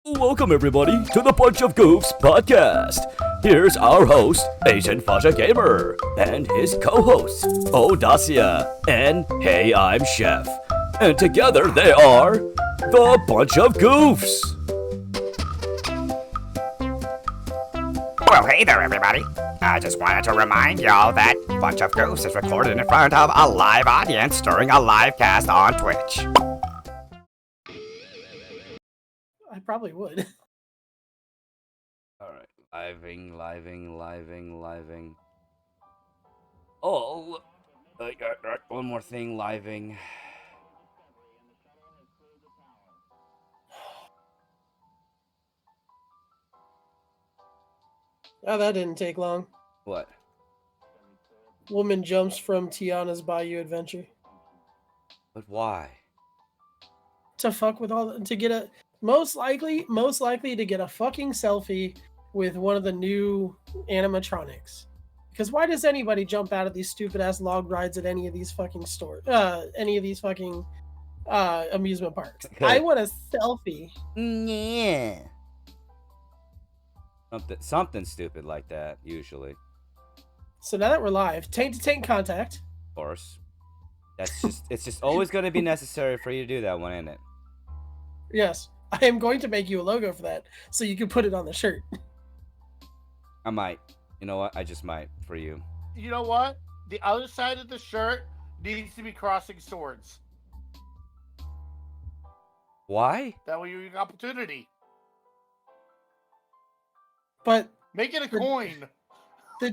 Welcome everybody to the Bunch of Goofs podcast. Here's our host, Agent Fasha Gamer, and his co-hosts, Odacia and Hey I'm Chef. And together they are the Bunch of Goofs. Well, hey there, everybody. I just wanted to remind y'all that Bunch of Goofs is recorded in front of a live audience during a live cast on Twitch. I probably would. Alright, living. Oh, one more thing, living. Oh, that didn't take long. What? Woman jumps from Tiana's Bayou Adventure But why? to fuck with to get a most likely to get a fucking selfie with one of the new animatronics. Because why does anybody jump out of these stupid ass log rides at any of these fucking amusement parks? I want a selfie. Yeah. Something stupid like that, usually. So now that we're live, tank to tank contact. Of course. It's just always going to be necessary for you to do that one, isn't it? Yes, I am going to make you a logo for that, so you can put it on the shirt. I might. You know what? I just might for you. You know what? The other side of the shirt needs to be crossing swords. Why? That way you have opportunity. But Make it a coin. the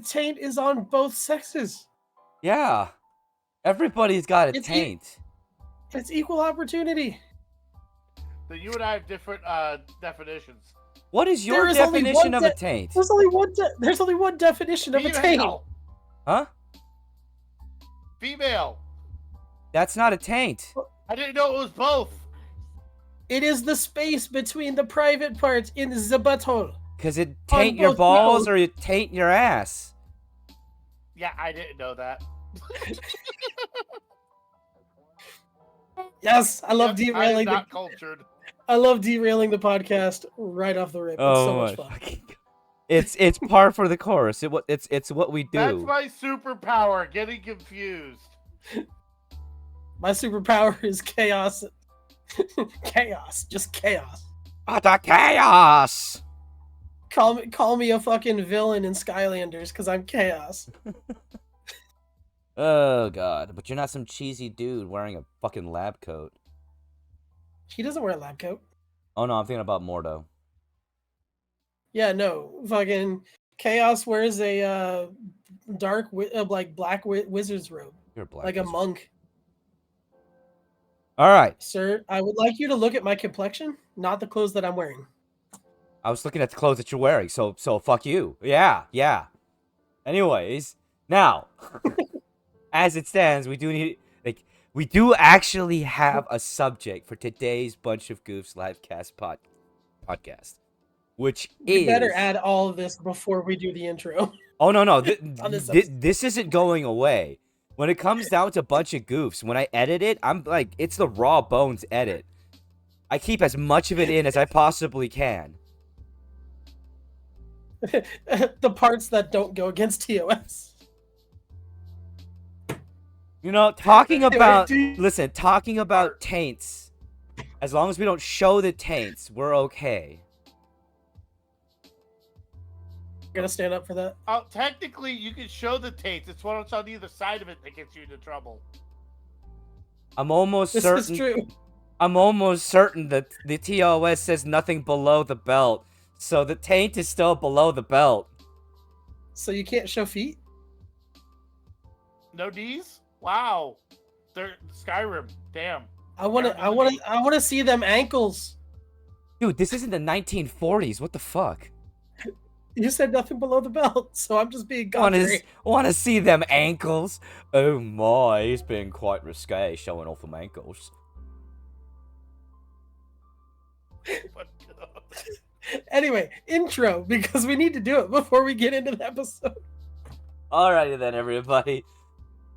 taint is on both sexes. Yeah. Everybody's got a It's taint. It's equal opportunity. Then you and I have different definitions. What is your There is only definition one of a taint? There's only one definition of a taint. Female. Huh? Female. That's not a taint. I didn't know it was both. It is the space between the private parts in the butthole. Because it On taint your both balls nipples. or you taint your ass. Yeah, I didn't know that. Yes, I love I am derailing. not cultured. I love derailing the podcast right off the rip. It's so much fun. fucking God. It's par for the course. It's what we do. That's my superpower, getting confused. My superpower is chaos. Chaos, just chaos. The chaos. Call me a fucking villain in Skylanders, because I'm chaos. Oh God! But you're not some cheesy dude wearing a fucking lab coat. He doesn't wear a lab coat. Oh no, I'm thinking about Mordo. Yeah, no, fucking chaos wears a dark, black wizard's robe, You're black. like a wizard. monk. All right. Sir, I would like you to look at my complexion, not the clothes that I'm wearing. I was looking at the clothes that you're wearing, so fuck you. Yeah. Anyways, now, as it stands, we do actually have a subject for today's Bunch of Goofs livecast podcast, which is. You better add all of this before we do the intro. Oh no, On this episode. this isn't going away. When it comes down to Bunch of Goofs, when I edit it, I'm like, it's the raw bones edit. I keep as much of it in as I possibly can. The parts that don't go against TOS. You know, talking about dude. listen, talking about taints. As long as we don't show the taints, we're okay. You're gonna stand up for that? Technically, you can show the taints. It's what's on either side of it that gets you into trouble. I'm almost This certain. is true. I'm almost certain that the TOS says nothing below the belt, so the taint is still below the belt. So you can't show feet? No D's? Wow. They're Skyrim. Damn. I wanna see them ankles. Dude, this isn't the 1940s. What the fuck? You said nothing below the belt, so I'm just being contrary. Want to see them ankles? Oh my, he's been quite risque showing off them ankles. Anyway, intro, because we need to do it before we get into the episode. Alrighty then, everybody.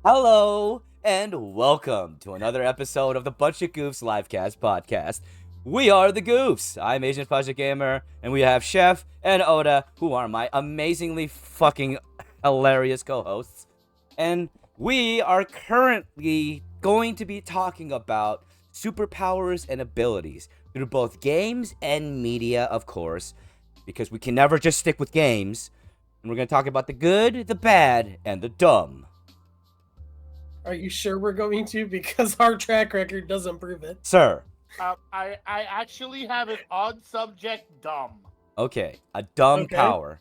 Hello, and welcome to another episode of the Bunch of Goofs livecast podcast, We are the Goofs. I'm Agent Project Gamer, and we have Chef and Oda, who are my amazingly fucking hilarious co-hosts. And we are currently going to be talking about superpowers and abilities through both games and media, of course, because we can never just stick with games. And we're going to talk about the good, the bad, and the dumb. Are you sure we're going to? Because our track record doesn't prove it. Sir. I actually have it on subject dumb. Okay, a dumb Okay. power.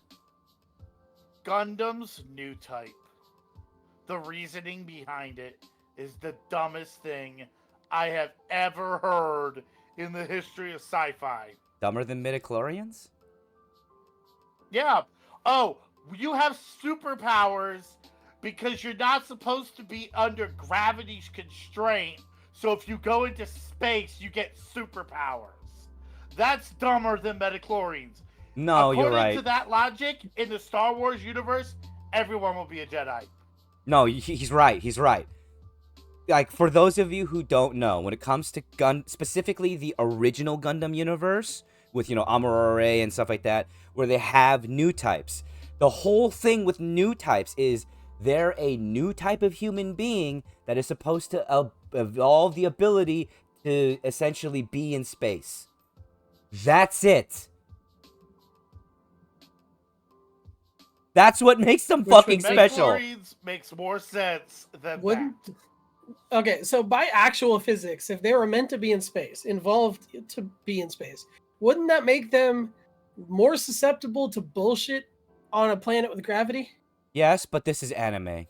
Gundam's new type. The reasoning behind it is the dumbest thing I have ever heard in the history of sci-fi. Dumber than midichlorians? Yeah. Oh, you have superpowers because you're not supposed to be under gravity's constraint. So if you go into space, you get superpowers. That's dumber than midichlorians. No, you're According right. to that logic, in the Star Wars universe, everyone will be a Jedi. No, he's right. He's right. Like, for those of you who don't know, when it comes to specifically the original Gundam universe, with, Amuro and stuff like that, where they have new types, the whole thing with new types is they're a new type of human being that is supposed to evolve the ability to essentially be in space. That's it. That's what makes them fucking special. Midichlorians makes more sense than Wouldn't. that. Okay, so by actual physics, if they were meant to be in space, involved to be in space, wouldn't that make them more susceptible to bullshit on a planet with gravity? Yes, but this is anime.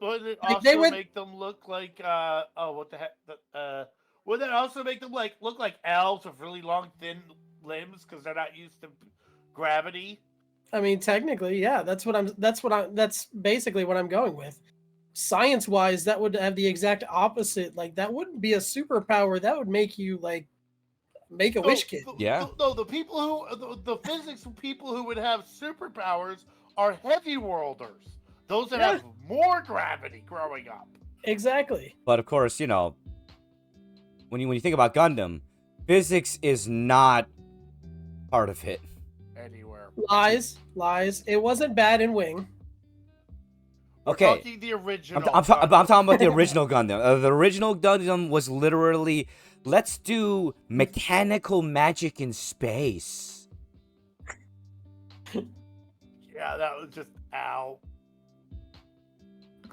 Would it Like, also they would- make them look like what the heck? Would that also make them look like elves with really long, thin limbs because they're not used to gravity? I mean, technically, yeah. That's basically what I'm going with. Science-wise, that would have the exact opposite. Like, that wouldn't be a superpower. That would make you make a wish kid. Yeah. No, the people who the physics people who would have superpowers are heavy worlders. Those that have more gravity growing up. Exactly. But of course, when you think about Gundam, physics is not part of it. Anywhere. Lies. It wasn't bad in Wing. Okay. Talking the original. I'm talking about the original Gundam. The original Gundam was literally, let's do mechanical magic in space. Yeah, that was just ow.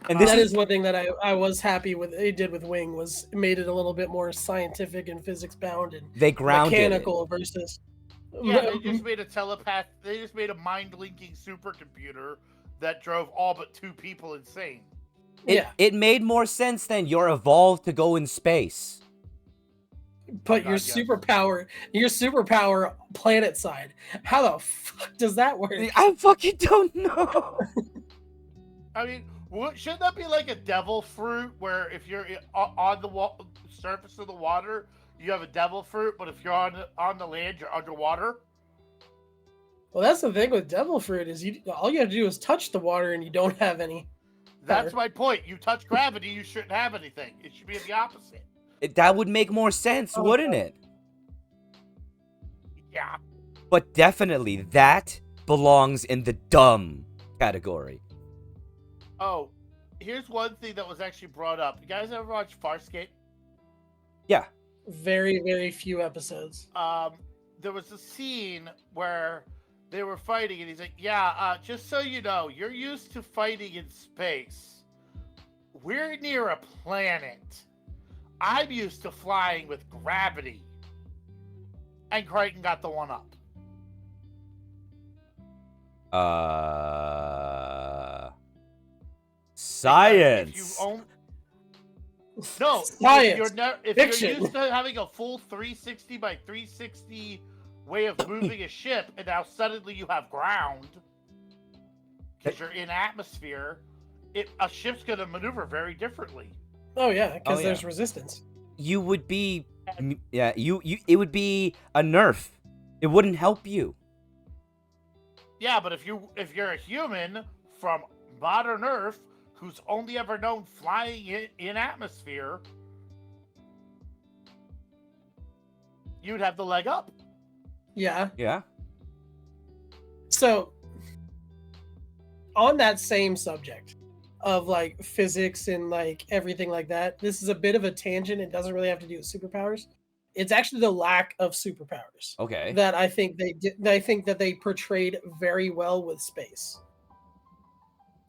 And this That is one thing that I was happy with. It did with Wing was it made it a little bit more scientific and physics bound and they grounded it. mechanical versus. Yeah, they just made a telepath. They just made a mind-linking supercomputer that drove all but 2 people insane. It made more sense than you're evolved to go in space. But God, your superpower planet side. How the fuck does that work? I fucking don't know. I mean, shouldn't that be like a devil fruit, where if you're on the surface of the water, you have a devil fruit, but if you're on the land, you're underwater? Well, that's the thing with devil fruit is all you have to do is touch the water and you don't have any. That's my point. You touch gravity, you shouldn't have anything. It should be the opposite. That would make more sense, wouldn't it? Yeah. But definitely, that belongs in the dumb category. Oh, here's one thing that was actually brought up. You guys ever watch Farscape? Yeah. Very, very few episodes. There was a scene where they were fighting, and he's like, "Yeah, just so you know, you're used to fighting in space. We're near a planet. I'm used to flying with gravity." And Crichton got the one up. Science. If you own... No, Science. if Fiction. you're used to having a full 360 by 360 way of moving a ship, and now suddenly you have ground because you're in atmosphere, a ship's going to maneuver very differently. Oh yeah, because yeah. there's resistance. You would be, yeah. It would be a nerf. It wouldn't help you. Yeah, but if you're a human from modern Earth who's only ever known flying in atmosphere, you'd have the leg up. Yeah. Yeah. So, on that same subject of like physics and like everything like that, this is a bit of a tangent. It doesn't really have to do with superpowers. It's actually the lack of superpowers Okay. that I think they did. I think that they portrayed very well with space.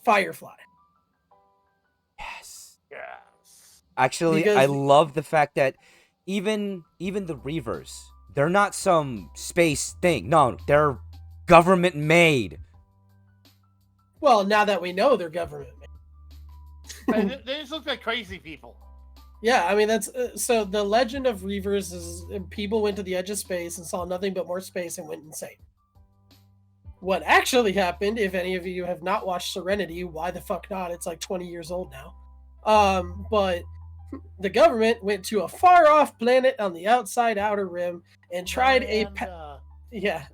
Firefly. Yes. Yes. Actually, Because- I love the fact that even the Reavers, they're not some space thing. No, they're government made. Well, now that we know they're government. They just look like crazy people. Yeah, I mean that's so. The legend of Reavers is people went to the edge of space and saw nothing but more space and went insane. What actually happened, if any of you have not watched Serenity, why the fuck not? It's like 20 years old now. But the government went to a far off planet on the outer rim and tried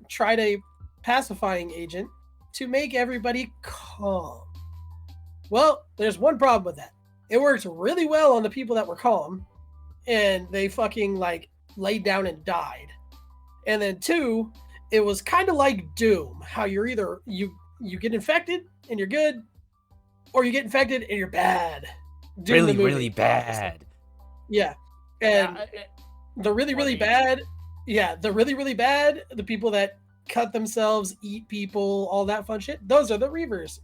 tried a pacifying agent to make everybody calm. Well, there's one problem with that. It worked really well on the people that were calm, and they fucking like laid down and died. And then two, it was kind of like Doom, how you're either you get infected and you're good, or you get infected and you're bad. Doom Really, the movie. really bad. Yeah, and the really, really bad. Yeah, the really, really bad. The people that cut themselves, eat people, all that fun shit. Those are the Reavers.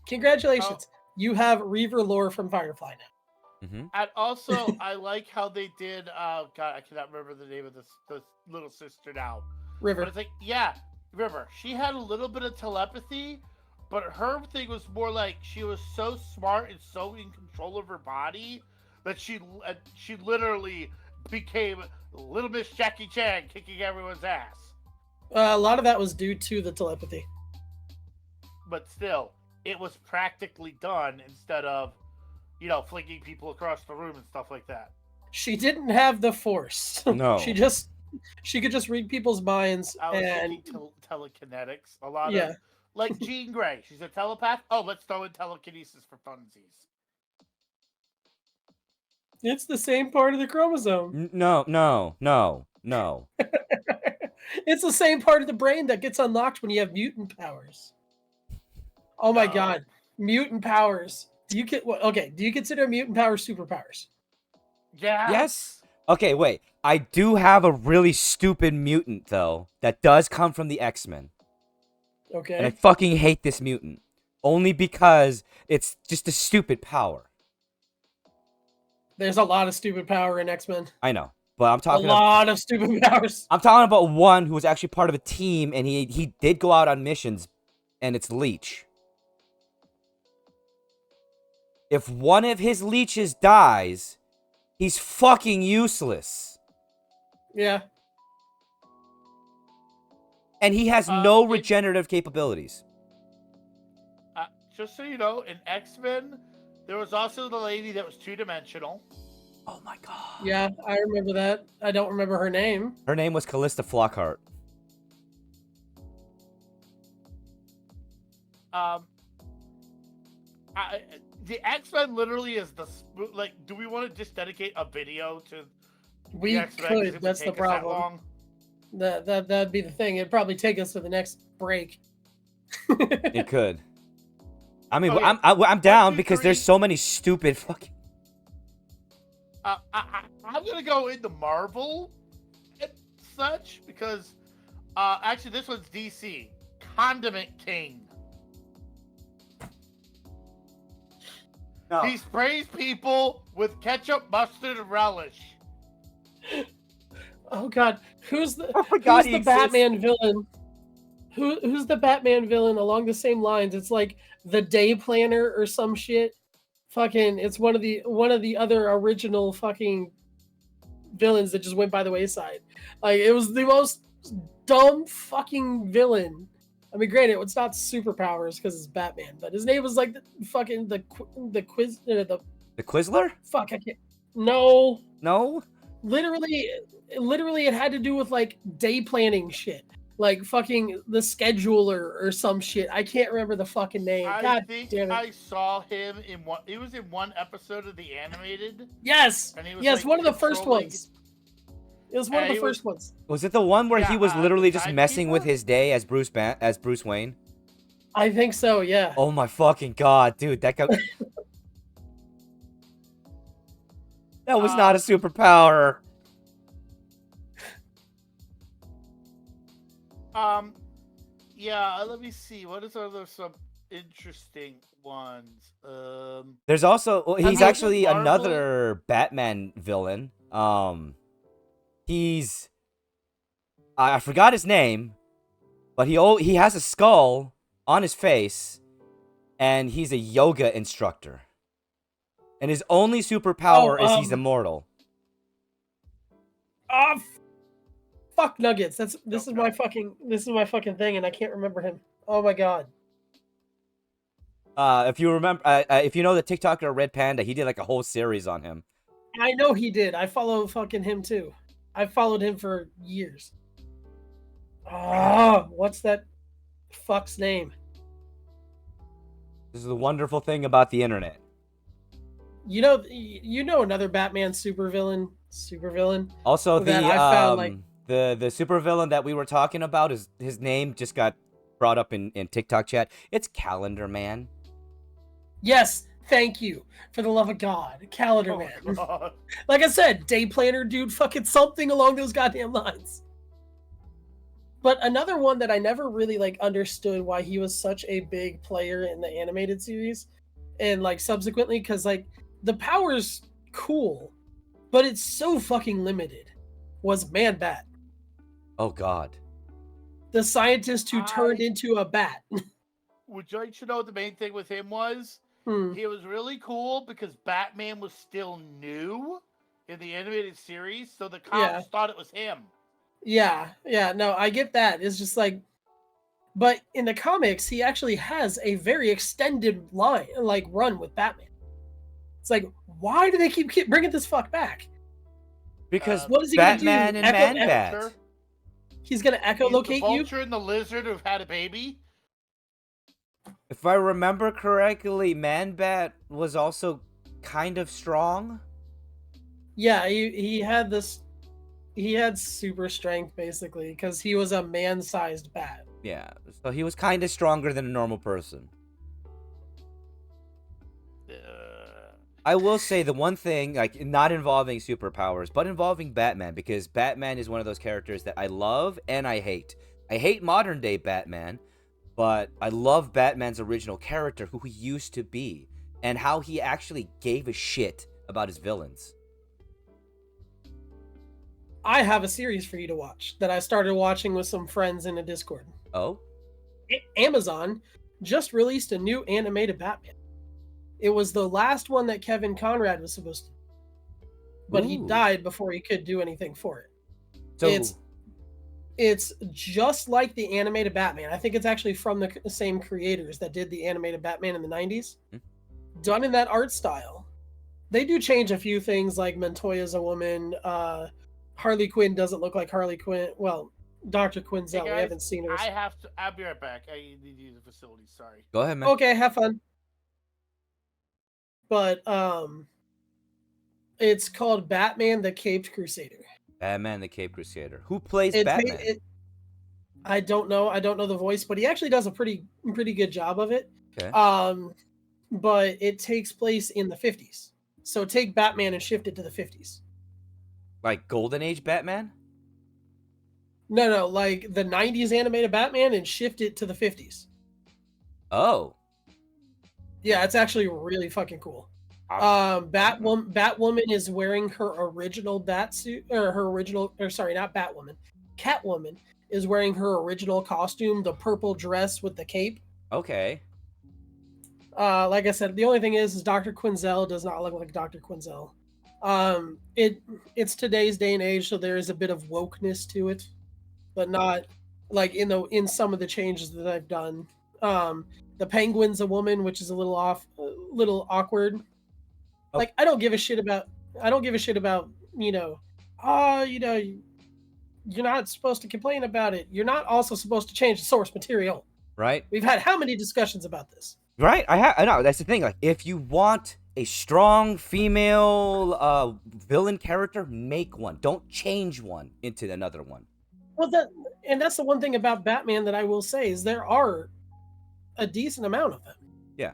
Congratulations. You have Reaver lore from Firefly now. Mm-hmm. And also, I like how they did. God, I cannot remember the name of the little sister now. River. But it's like, yeah, River. She had a little bit of telepathy, but her thing was more like she was so smart and so in control of her body that she literally became Little Miss Jackie Chan kicking everyone's ass. A lot of that was due to the telepathy. But still, it was practically done instead of, flinging people across the room and stuff like that. She didn't have the force. No. she could just read people's minds I was and thinking telekinetics. A lot yeah. of, like Jean Grey. She's a telepath. Oh, let's throw in telekinesis for funsies. It's the same part of the chromosome. No. It's the same part of the brain that gets unlocked when you have mutant powers. Oh my god, mutant powers. Do you consider mutant powers superpowers? Yeah. Yes. Okay, wait. I do have a really stupid mutant though that does come from the X-Men. Okay. And I fucking hate this mutant. Only because it's just a stupid power. There's a lot of stupid power in X-Men. I know. But I'm talking a lot of stupid powers. I'm talking about one who was actually part of a team and he did go out on missions, and it's Leech. If one of his leeches dies, he's fucking useless. Yeah. And he has no regenerative capabilities. Just so you know, in X-Men, there was also the lady that was two-dimensional. Oh my god. Yeah, I remember that. I don't remember her name. Her name was Callista Flockhart. The X-Men literally is do we want to just dedicate a video to We the X-Men? 'Cause it would that's the take us that problem. long? That'd be the thing. It'd probably take us to the next break. It could. I mean, Okay. I'm down 1, 2, because 3. there's so many stupid fucking. I'm gonna go into Marvel and such because actually this one's DC. Condiment King. No. He sprays people with ketchup, mustard, and relish. Oh god, who's the forgot he exists. Batman villain? Who's the Batman villain along the same lines? It's like the Day Planner or some shit. Fucking, it's one of the other original fucking villains that just went by the wayside. Like, it was the most dumb fucking villain. I mean, granted, it's not superpowers because it's Batman, but his name was like the Quizzler? fuck. I can't. No, No. literally, it had to do with like day planning shit, like fucking the scheduler or some shit. I can't remember the fucking name. I God think damn it. I saw him in one. He was in one episode of the animated. Yes, And he was yes, like, one of the first controlling- ones. It was one of Yeah, the he was- first ones. Was it the one where he Yeah, was literally the just messing with timekeeper? his day as Bruce Wayne? I think so. Yeah. Oh my fucking god, dude, that guy. That was not a superpower. Yeah. Let me see. What is other some interesting ones? There's also he's mean, actually Marvel- another Batman villain. He's I forgot his name, but he has a skull on his face, and he's a yoga instructor. And his only superpower is he's immortal. Oh, fuck Nuggets. This is my fucking thing, and I can't remember him. Oh my god. If you remember, if you know the TikToker Red Panda, he did like a whole series on him. I know he did. I follow fucking him too. I followed him for years. Ah, what's that fuck's name? This is the wonderful thing about the internet. You know another Batman supervillain. Also, the that I found, like- the supervillain that we were talking about, his name just got brought up in TikTok chat. It's Calendar Man. Yes, thank you. For the love of God, Calendar Oh, Man. God. Like I said, day planner dude, fucking something along those goddamn lines. But another one that I never really like understood why he was such a big player in the animated series, and like subsequently, because like the power's cool, but it's so fucking limited, was Man Bat, Oh God. the scientist who turned into a bat. Would you like to know what the main thing with him was? Hmm. He was really cool because Batman was still new in the animated series, so the cops thought it was him. Yeah, no, I get that. It's just like, but in the comics, he actually has a very extended run with Batman. It's like, why do they keep bringing this fuck back? Because What is he gonna Batman do? and Echo- Man Bat. He's gonna He's the echolocate you. vulture and the lizard who've had a baby. If I remember correctly, Man Bat was also kind of strong. Yeah, he had this. He had super strength basically because he was a man-sized bat. Yeah, so he was kind of stronger than a normal person. I will say the one thing, like, not involving superpowers, but involving Batman, because Batman is one of those characters that I love and I hate. I hate modern day Batman, but I love Batman's original character, who he used to be, and how he actually gave a shit about his villains. I have a series for you to watch that I started watching with some friends in a Discord. Oh? Amazon just released a new animated Batman. It was the last one that Kevin Conrad was supposed to do, but he Ooh. died before he could do anything for it. So, It's just like the animated Batman. I think it's actually from the same creators that did the animated Batman in the 90s. Done in that art style. They do change a few things, like Montoya's a woman. Harley Quinn doesn't look like Harley Quinn. Well, Dr. Quinzel, Hey we guys, haven't seen her. I'll be right back. I need to use the facility. Sorry. go ahead, man. Okay, have fun. But it's called Batman the Caped Crusader. Batman the Cape Crusader. Who plays It's Batman? I don't know the voice, but he actually does a pretty good job of it. Okay. But it takes place in the 50s. So take Batman and shift it to the 50s. Like Golden Age Batman? No, like the 90s animated Batman and shift it to the 50s. Oh. Yeah, it's actually really fucking cool. Batwoman is wearing her original bat suit, not Batwoman. Catwoman is wearing her original costume, the purple dress with the cape. Okay. Like I said, the only thing is Dr. Quinzel does not look like Dr. Quinzel. It's today's day and age, so there is a bit of wokeness to it, but not like in some of the changes that I've done. The Penguin's a woman, which is a little awkward. Oh. Like I don't give a shit about you're not supposed to complain about it. You're not also supposed to change the source material. Right? We've had how many discussions about this? Right? I know. That's the thing. Like, if you want a strong female villain character, make one. Don't change one into another one. Well, that's the one thing about Batman that I will say is there are a decent amount of them. Yeah.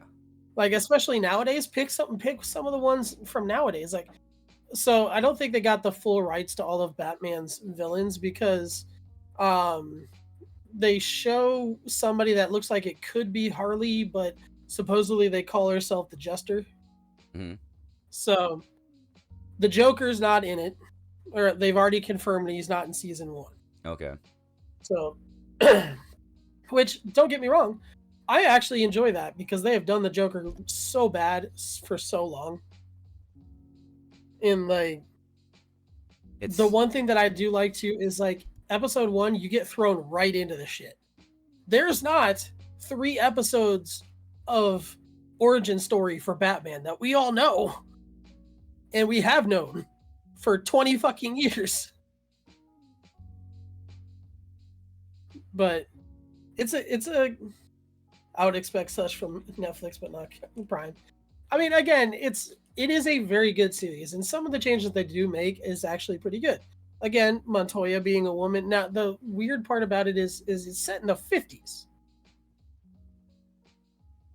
Like, especially nowadays, pick some of the ones from nowadays. Like, so I don't think they got the full rights to all of Batman's villains because they show somebody that looks like it could be Harley, but supposedly they call herself the Jester. Mm-hmm. So the Joker's not in it, or they've already confirmed he's not in season 1. Okay. So, which, don't get me wrong, I actually enjoy that because they have done the Joker so bad for so long. And like, the one thing that I do like too is like episode 1, you get thrown right into the shit. There's not 3 episodes of origin story for Batman that we all know and we have known for 20 fucking years. But it's a I would expect such from Netflix, but not Prime. I mean, again, it is a very good series, and some of the changes they do make is actually pretty good. Again, Montoya being a woman. Now, the weird part about it is it's set in the 50s.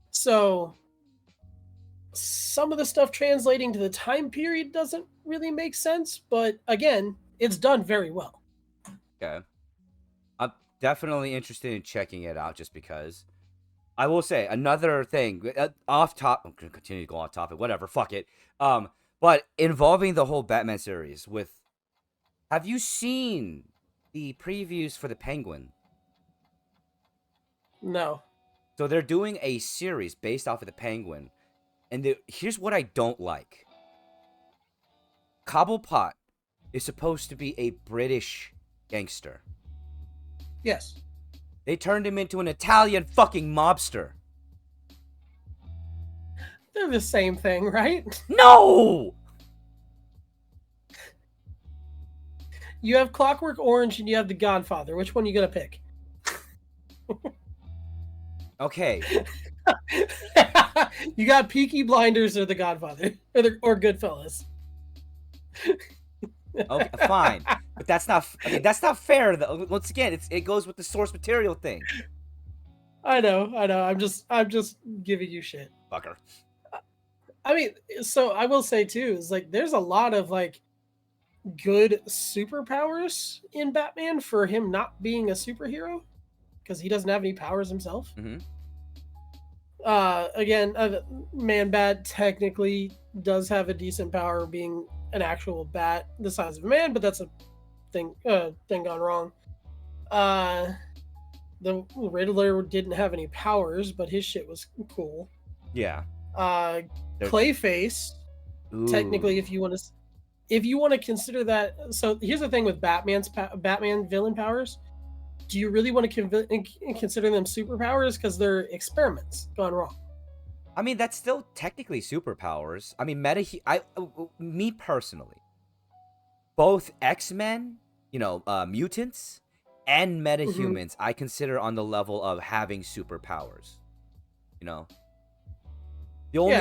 So some of the stuff translating to the time period doesn't really make sense, but again, it's done very well. Okay. I'm definitely interested in checking it out just because. I will say another thing off top. I'm gonna continue to go off topic. Whatever, fuck it. But involving the whole Batman series with, have you seen the previews for the Penguin? No. So they're doing a series based off of the Penguin, and here's what I don't like. Cobblepot is supposed to be a British gangster. Yes. They turned him into an Italian fucking mobster. They're the same thing, right? No! You have Clockwork Orange and you have The Godfather. Which one are you gonna pick? Okay. You got Peaky Blinders or The Godfather or Goodfellas. Okay, fine, but that's not fair. Though. Once again, it goes with the source material thing. I know. I'm just giving you shit, fucker. I mean, so I will say too is like there's a lot of like good superpowers in Batman for him not being a superhero because he doesn't have any powers himself. Mm-hmm. Again, Man-Bat technically does have a decent power being an actual bat the size of a man, but that's a thing gone wrong. The Riddler didn't have any powers, but his shit was cool. Yeah. Clayface, technically, if you want to consider that. So here's the thing with Batman villain powers. Do you really want to consider them superpowers because they're experiments gone wrong? I mean, that's still technically superpowers. I mean, me personally, both X-Men, mutants, and metahumans, I consider on the level of having superpowers. The only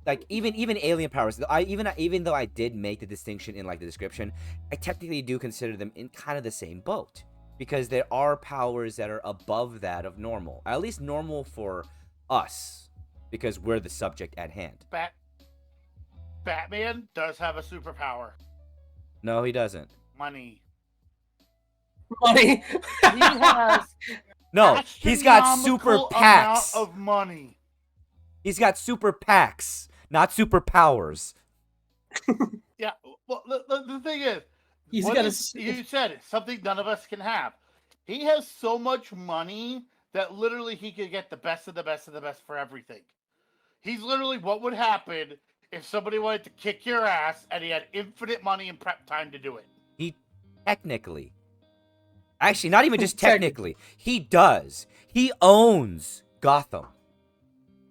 like even alien powers. Even though I did make the distinction in like the description, I technically do consider them in kind of the same boat because there are powers that are above that of normal, at least normal for us. Because we're the subject at hand. Batman does have a superpower. No, he doesn't. Money. He has no, he's got super packs of money. He's got super packs, not superpowers. Yeah, well, the thing is, you said it, something none of us can have. He has so much money that literally he could get the best of the best of the best for everything. He's literally what would happen if somebody wanted to kick your ass and he had infinite money and prep time to do it. He technically. Actually, not even just technically. He does. He owns Gotham.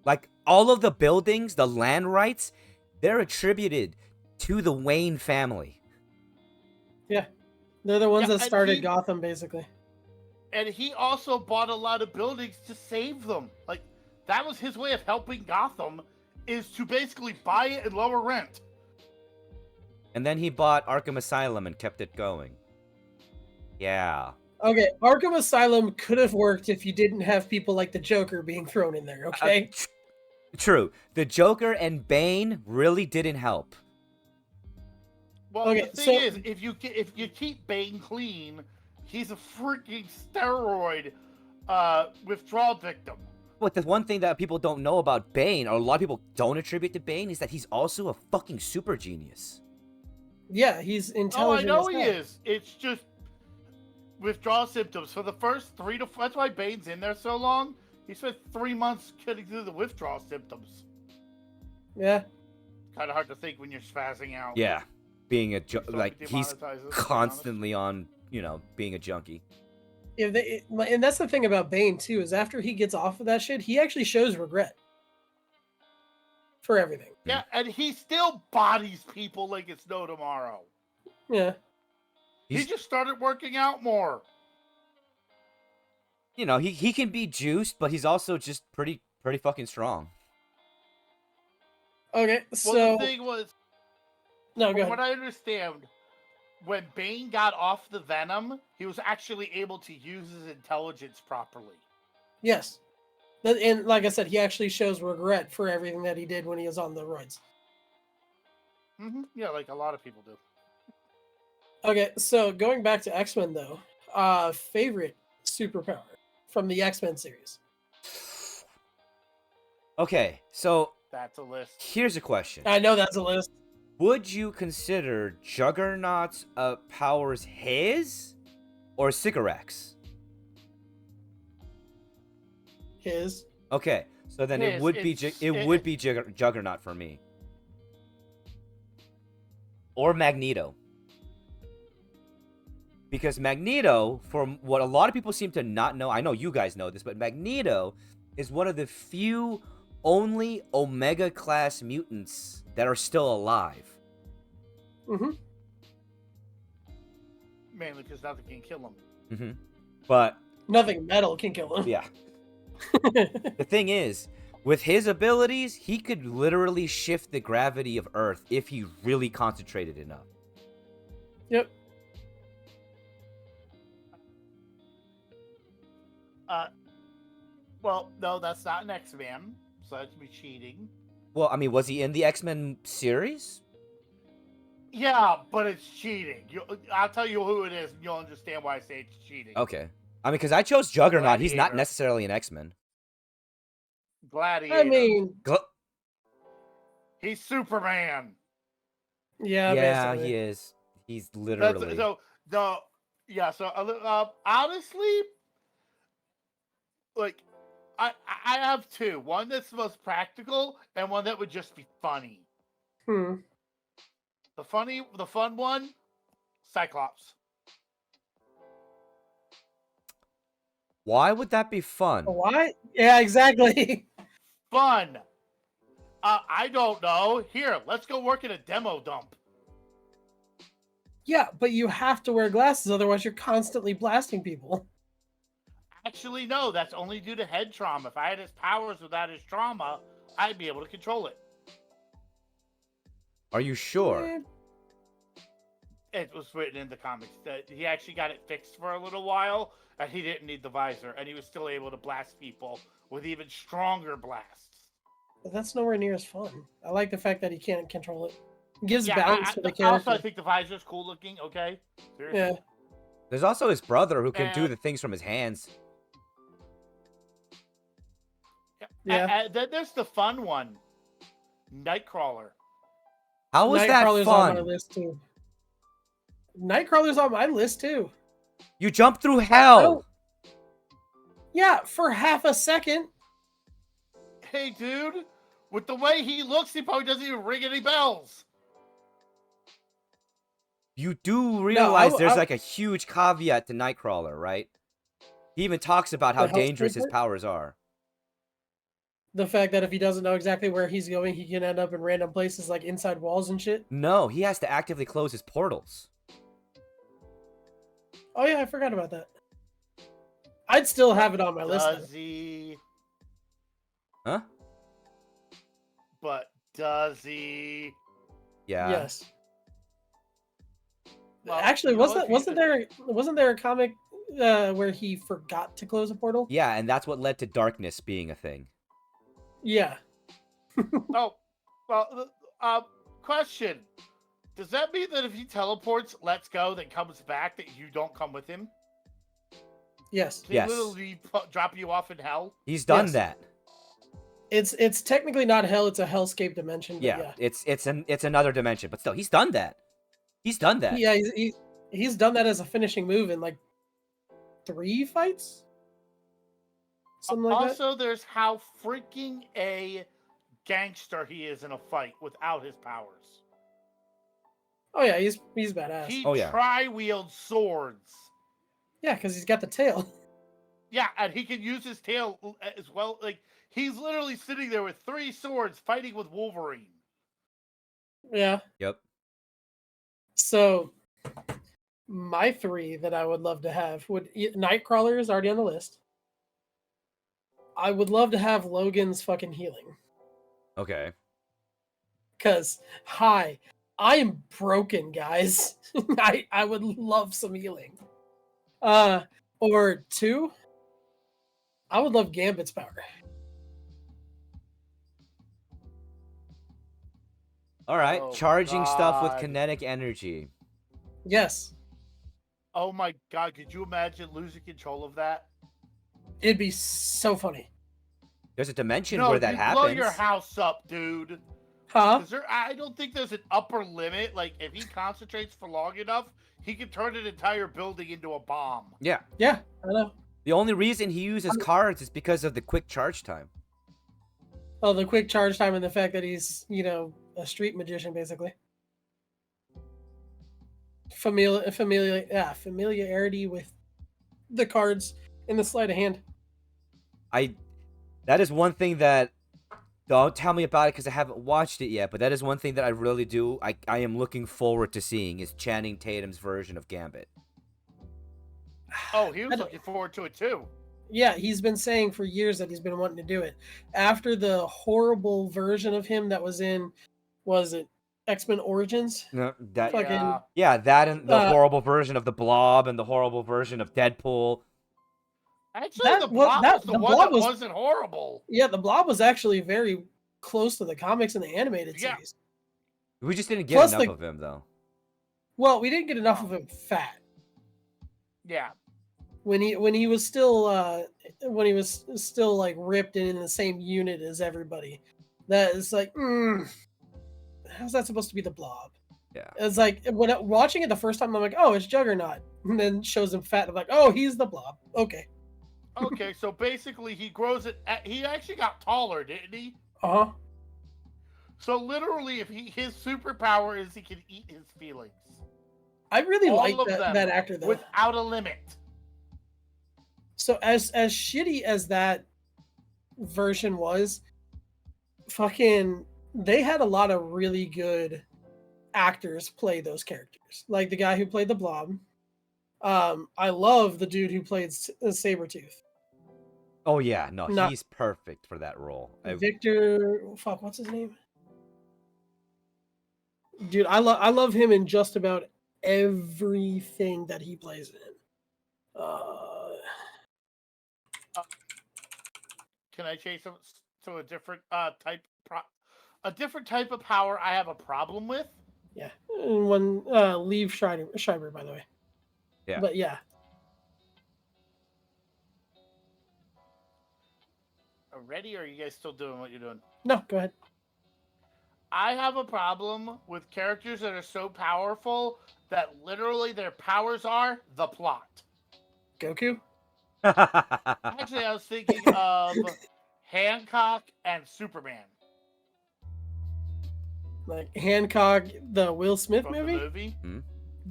Like, all of the buildings, the land rights, they're attributed to the Wayne family. Yeah. They're the ones that started Gotham, basically. And he also bought a lot of buildings to save them. Like, that was his way of helping Gotham, is to basically buy it and lower rent. And then he bought Arkham Asylum and kept it going. Yeah. Okay, Arkham Asylum could have worked if you didn't have people like the Joker being thrown in there, okay? True. The Joker and Bane really didn't help. Well, Okay, the thing so- is, if you keep Bane clean, he's a freaking steroid withdrawal victim. But the one thing that people don't know about Bane, or a lot of people don't attribute to Bane, is that he's also a fucking super genius. Yeah, he's Oh, I intelligent. know as he hell. is. It's just withdrawal symptoms for the first 3 to. That's why Bane's in there so long. He spent 3 months getting through the withdrawal symptoms. Yeah. Kind of hard to think when you're spazzing out. Yeah. Being a Still like demonetize he's it, to be honest. constantly on, being a junkie. And that's the thing about Bane too, is after he gets off of that shit, he actually shows regret for everything. Yeah, and he still bodies people like it's no tomorrow. Yeah. He He's- just started working out more. He can be juiced, but he's also just pretty fucking strong. Okay, Well, so the thing was, no, go from what ahead. I understand, when Bane got off the Venom, he was actually able to use his intelligence properly. Yes. And like I said, he actually shows regret for everything that he did when he was on the roids. Yeah, like a lot of people do. Okay, so going back to X-Men though, favorite superpower from the X-Men series. Okay, so That's a list. here's a question. I know that's a list. Would you consider Juggernaut's powers his or Sycorax? His. Okay, so then it His, would be it's- it would be Juggernaut for me. Or Magneto. Because Magneto, from what a lot of people seem to not know, I know you guys know this, but Magneto is one of the few only Omega class mutants that are still alive. Mm-hmm. Mainly because nothing can kill him. Mm-hmm. But Nothing metal can kill him. yeah, the thing is, with his abilities, he could literally shift the gravity of Earth if he really concentrated enough. Yep. Well, no, that's not an X-Man, so that'd be cheating. Well, I mean, was he in the X-Men series? Yeah, but it's cheating. I'll tell you who it is, and you'll understand why I say it's cheating. Okay. I mean, because I chose Juggernaut. He's not Gladiator. necessarily an X-Men. Gladiator. I mean, he's Superman. yeah, yeah, basically. he is. He's That's, literally. Honestly, like, I have two. One that's the most practical, and one that would just be funny. Hmm. The fun one, Cyclops. Why would that be fun? Why? Yeah, exactly. Fun. I don't know. Here, let's go work in a demo dump. Yeah, but you have to wear glasses, otherwise you're constantly blasting people. Actually, no, that's only due to head trauma. If I had his powers without his trauma, I'd be able to control it. Are you sure? Eh, It was written in the comics that he actually got it fixed for a little while, and he didn't need the visor, and he was still able to blast people with even stronger blasts. but that's nowhere near as fun. I like the fact that he can't control it. It gives Yeah, balance to the also, character. I think the visor's cool looking. Okay, seriously. Yeah. There's also his brother who can do And- the things from his hands. Yeah. Then there's the fun one, Nightcrawler. How was that Nightcrawler's on my fun? list too. Nightcrawler's on my list too. You jumped through hell. Yeah, for half a second. Hey, dude, with the way he looks, he probably doesn't even ring any bells. You do realize there's I- like a huge caveat to Nightcrawler, right? He even talks about how The health dangerous his spreader? powers are. The fact that if he doesn't know exactly where he's going, he can end up in random places like inside walls and shit. No, he has to actively close his portals. Oh yeah, I forgot about that. I'd still have it on my list. Does he? Huh? But does he? Yeah. Yes. Well, Actually, you know, if wasn't there a comic where he forgot to close a portal? Yeah, and that's what led to darkness being a thing. Yeah. Oh, well. Question: does that mean that if he teleports, lets go, then comes back, that you don't come with him? Yes. They Yes. literally drop you off in hell. He's done Yes. that. It's technically not hell, it's a hellscape dimension, but Yeah, yeah. it's another dimension, but still, he's done that. He's done that. Yeah, he's done that as a finishing move in like 3 fights? Something like that. Also, there's how freaking a gangster he is in a fight without his powers. Oh yeah, he's badass. He Oh, yeah. tri-wields swords. Yeah, because he's got the tail. Yeah, and he can use his tail as well. Like, he's literally sitting there with 3 swords fighting with Wolverine. Yeah. Yep. So my 3 that I would love to have Nightcrawler is already on the list. I would love to have Logan's fucking healing. Okay. Cause I am broken, guys. I would love some healing. Or 2, I would love Gambit's power. All right. Oh, Charging stuff with God. kinetic energy. Yes. Oh my god, could you imagine losing control of that? It'd be so funny. There's a dimension No, where that you happens. blow your house up, dude. Huh? I don't think there's an upper limit. Like, if he concentrates for long enough, he can turn an entire building into a bomb. Yeah. Yeah, I know. The only reason he uses cards is because of the quick charge time. Oh, the quick charge time and the fact that he's, a street magician, basically. Familiarity with the cards in the sleight of hand. That is one thing that, don't tell me about it because I haven't watched it yet, but that is one thing that I really do. I am looking forward to seeing is Channing Tatum's version of Gambit. Oh, he was looking forward to it too. Yeah, he's been saying for years that he's been wanting to do it. After the horrible version of him that was in, was it X-Men Origins? No, that Fucking yeah, that and the horrible version of the Blob and the horrible version of Deadpool. Actually, the Blob was the one that wasn't horrible. Yeah, the Blob was actually very close to the comics and the animated series. We just didn't get enough of him though. Well, we didn't get enough of him fat. Yeah. When he was still like ripped and in the same unit as everybody, that is like, how's that supposed to be the Blob? Yeah, it's like when watching it the first time, I'm like, oh, it's Juggernaut, and then shows him fat. I'm like, oh, he's the Blob. Okay. Okay, so basically, he grows it. He actually got taller, didn't he? Uh huh. So literally, if his superpower is he can eat his feelings. I really like All of them, that actor though. Without a limit. So as shitty as that version was, fucking they had a lot of really good actors play those characters. Like the guy who played the Blob. I love the dude who played Sabretooth. Oh yeah, no, he's perfect for that role. Victor, what's his name? Dude, I love him in just about everything that he plays in. Can I change to a different type? A different type of power I have a problem with. Yeah, one leave Schreiber, by the way. Yeah, but yeah. Ready, or are you guys still doing what you're doing? No, go ahead. I have a problem with characters that are so powerful that literally their powers are the plot. Goku? Actually, I was thinking of Hancock and Superman. Like Hancock, the Will Smith From movie? The movie?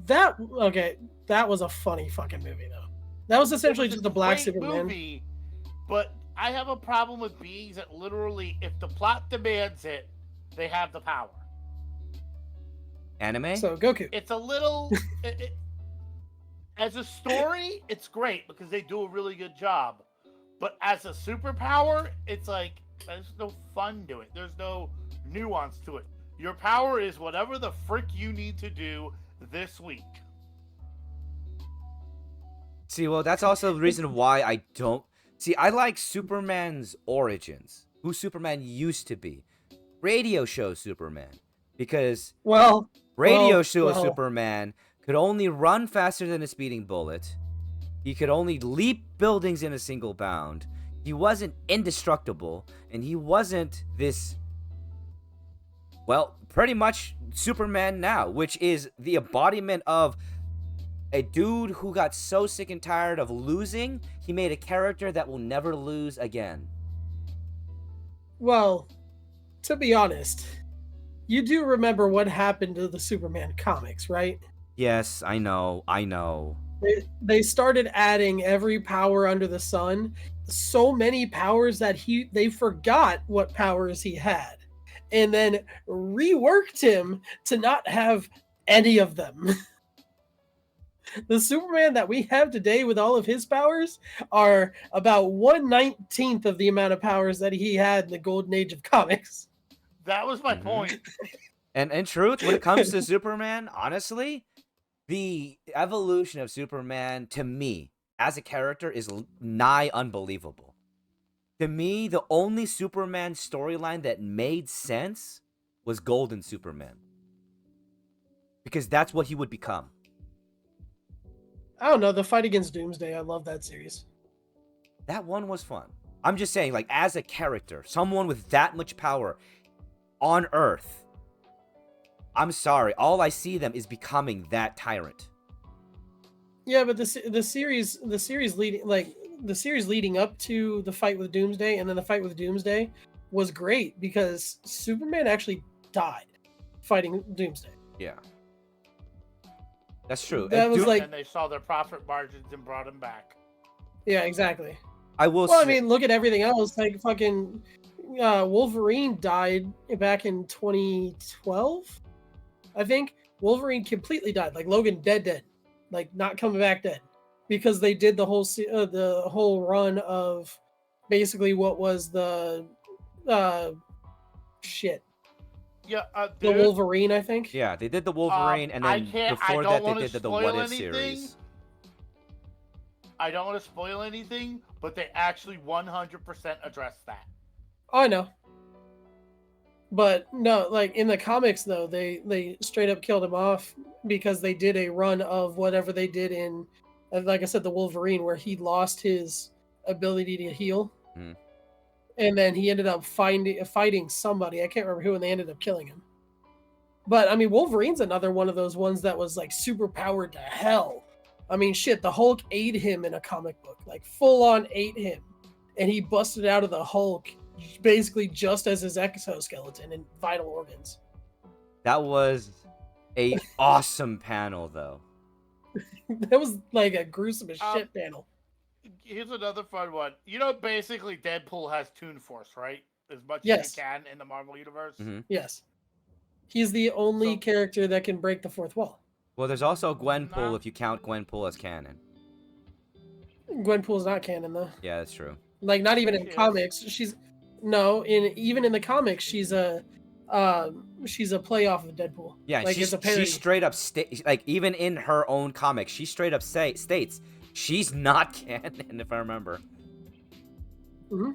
That was a funny fucking movie, though. That was essentially just a black Superman. Movie, but I have a problem with beings that literally, if the plot demands it, they have the power. Anime? So Goku. It's a little... as a story, it's great because they do a really good job. But as a superpower, it's like, there's no fun to it. There's no nuance to it. Your power is whatever the frick you need to do this week. See, well, that's also the reason why I don't... See, I like Superman's origins. Who Superman used to be. Radio show Superman. Because radio show Superman could only run faster than a speeding bullet. He could only leap buildings in a single bound. He wasn't indestructible. And he wasn't this... Well, pretty much Superman now, which is the embodiment of a dude who got so sick and tired of losing, he made a character that will never lose again. Well, to be honest, you do remember what happened to the Superman comics, right? Yes, I know. They started adding every power under the sun, so many powers that they forgot what powers he had, and then reworked him to not have any of them. The Superman that we have today with all of his powers are about 1/19 of the amount of powers that he had in the golden age of comics. That was my point. And in truth, when it comes to Superman, honestly, the evolution of Superman, to me, as a character, is nigh unbelievable. To me, the only Superman storyline that made sense was Golden Superman. Because that's what he would become. I don't know, the fight against Doomsday, I love that series. That one was fun. I'm just saying, like, as a character, someone with that much power on Earth, I'm sorry, all I see them is becoming that tyrant. Yeah, but the series leading up to the fight with Doomsday and then the fight with Doomsday was great because Superman actually died fighting Doomsday. Yeah. That's true. That was like, and they saw their profit margins and brought him back. Yeah, exactly. I will Well, say, I mean, look at everything else. Like fucking Wolverine died back in 2012, I think. Wolverine completely died. Like Logan, dead, like not coming back dead, because they did the whole run of basically what was the shit. Yeah, the Wolverine, I think. yeah, they did the Wolverine, and then before that, they did the What If series. I don't want to spoil anything, but they actually 100% addressed that. Oh, I know. But no, like in the comics, though, they straight up killed him off because they did a run of whatever they did in, like I said, the Wolverine, where he lost his ability to heal. Mm. And then he ended up fighting somebody. I can't remember who, and they ended up killing him. But, I mean, Wolverine's another one of those ones that was, like, super powered to hell. I mean, shit, the Hulk ate him in a comic book. Like, full-on ate him. And he busted out of the Hulk basically just as his exoskeleton and vital organs. That was a awesome panel, though. That was, like, a gruesome as shit panel. Here's another fun one. You know, basically, Deadpool has Toon Force, right? As much Yes. as he can in the Marvel Universe. Mm-hmm. Yes. He's the only character that can break the fourth wall. Well, there's also Gwenpool if you count Gwenpool as canon. Gwenpool's not canon, though. Yeah, that's true. Like, not even in comics. Even in the comics, she's a playoff of Deadpool. Yeah, like, she straight up like even in her own comics, she straight up states she's not canon, if I remember. Mm-hmm.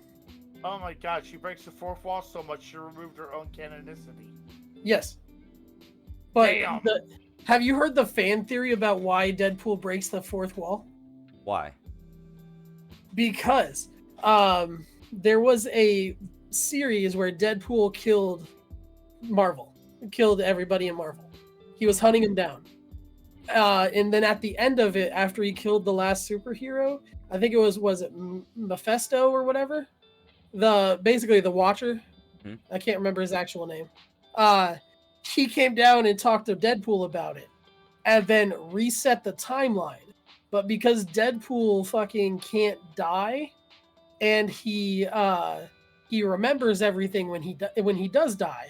Oh my god, she breaks the fourth wall so much she removed her own canonicity. Yes. But Damn. Have you heard the fan theory about why Deadpool breaks the fourth wall? Why? Because there was a series where Deadpool killed everybody in Marvel. He was hunting them down. And then at the end of it, after he killed the last superhero, I think it was it Mephisto or whatever? Basically the Watcher. Hmm. I can't remember his actual name. He came down and talked to Deadpool about it and then reset the timeline. But because Deadpool fucking can't die, and he remembers everything when he does die,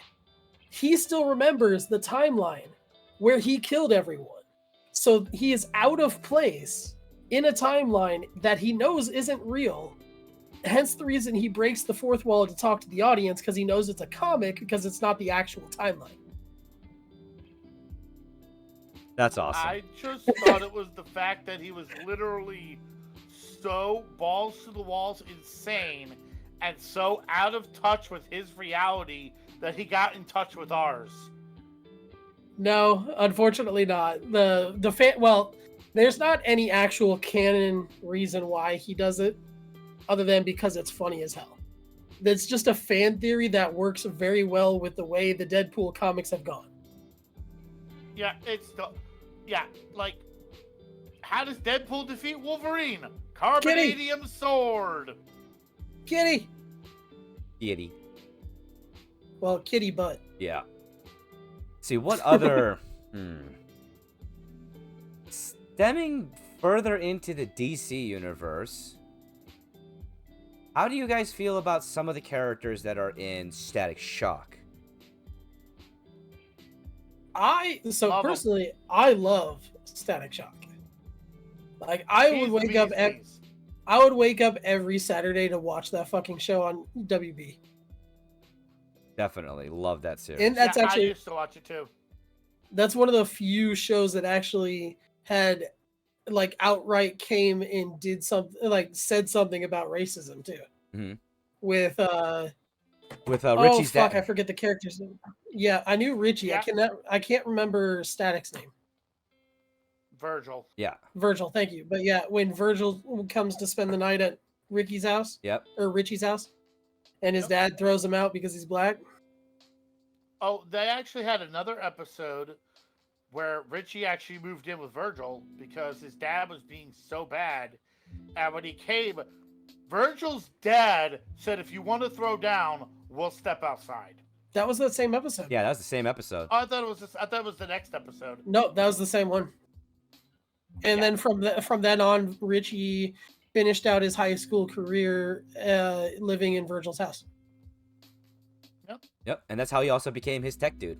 he still remembers the timeline where he killed everyone. So he is out of place in a timeline that he knows isn't real, hence the reason he breaks the fourth wall to talk to the audience, because he knows it's a comic, because it's not the actual timeline. That's awesome. I just thought it was the fact that he was literally so balls to the walls insane and so out of touch with his reality that he got in touch with ours. No, unfortunately not. Well, there's not any actual canon reason why he does it, other than because it's funny as hell. That's just a fan theory that works very well with the way the Deadpool comics have gone. Yeah, like, how does Deadpool defeat Wolverine? Carbonadium sword. Kitty. Kitty. Well, kitty butt. Yeah. See, what other... Stemming further into the DC universe, how do you guys feel about some of the characters that are in Static Shock? Personally, I love Static Shock. Like, I would wake up every Saturday to watch that fucking show on WB. Definitely love that series. And that's I actually, used to watch it too. that's one of the few shows that actually had, like, outright came and did something, like, said something about racism too. Mm-hmm. With Richie's dad. I forget the character's name. Yeah, I knew Richie. Yeah. I can't remember Static's name. Virgil. Yeah. Virgil, thank you. But yeah, when Virgil comes to spend the night at Ricky's house, Yep. or Richie's house, and his dad throws him out because he's black. Oh, they actually had another episode where Richie actually moved in with Virgil because his dad was being so bad. And when he came, Virgil's dad said, if you want to throw down, we'll step outside. That was that same episode. Yeah, that was the same episode. Oh, I thought it was the next episode. No, that was the same one. And then from then on, Richie finished out his high school career living in Virgil's house. Yep, and that's how he also became his tech dude.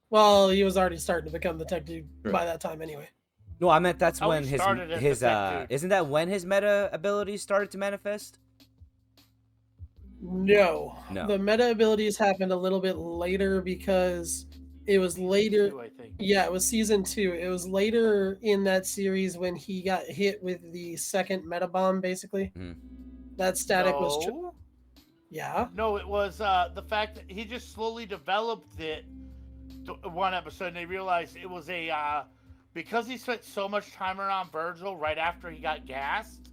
Well, he was already starting to become the tech dude True. by that time anyway. No, I meant that's Oh, when he his started as the tech dude. isn't that when his meta abilities started to manifest? No. No. The meta abilities happened a little bit later because it was later. Too, I think. Yeah, it was season 2. It was later in that series when he got hit with the second meta bomb, basically. Mhm. That Static was. No. Yeah. No, it was the fact that he just slowly developed it. One episode, and they realized it was because he spent so much time around Virgil right after he got gassed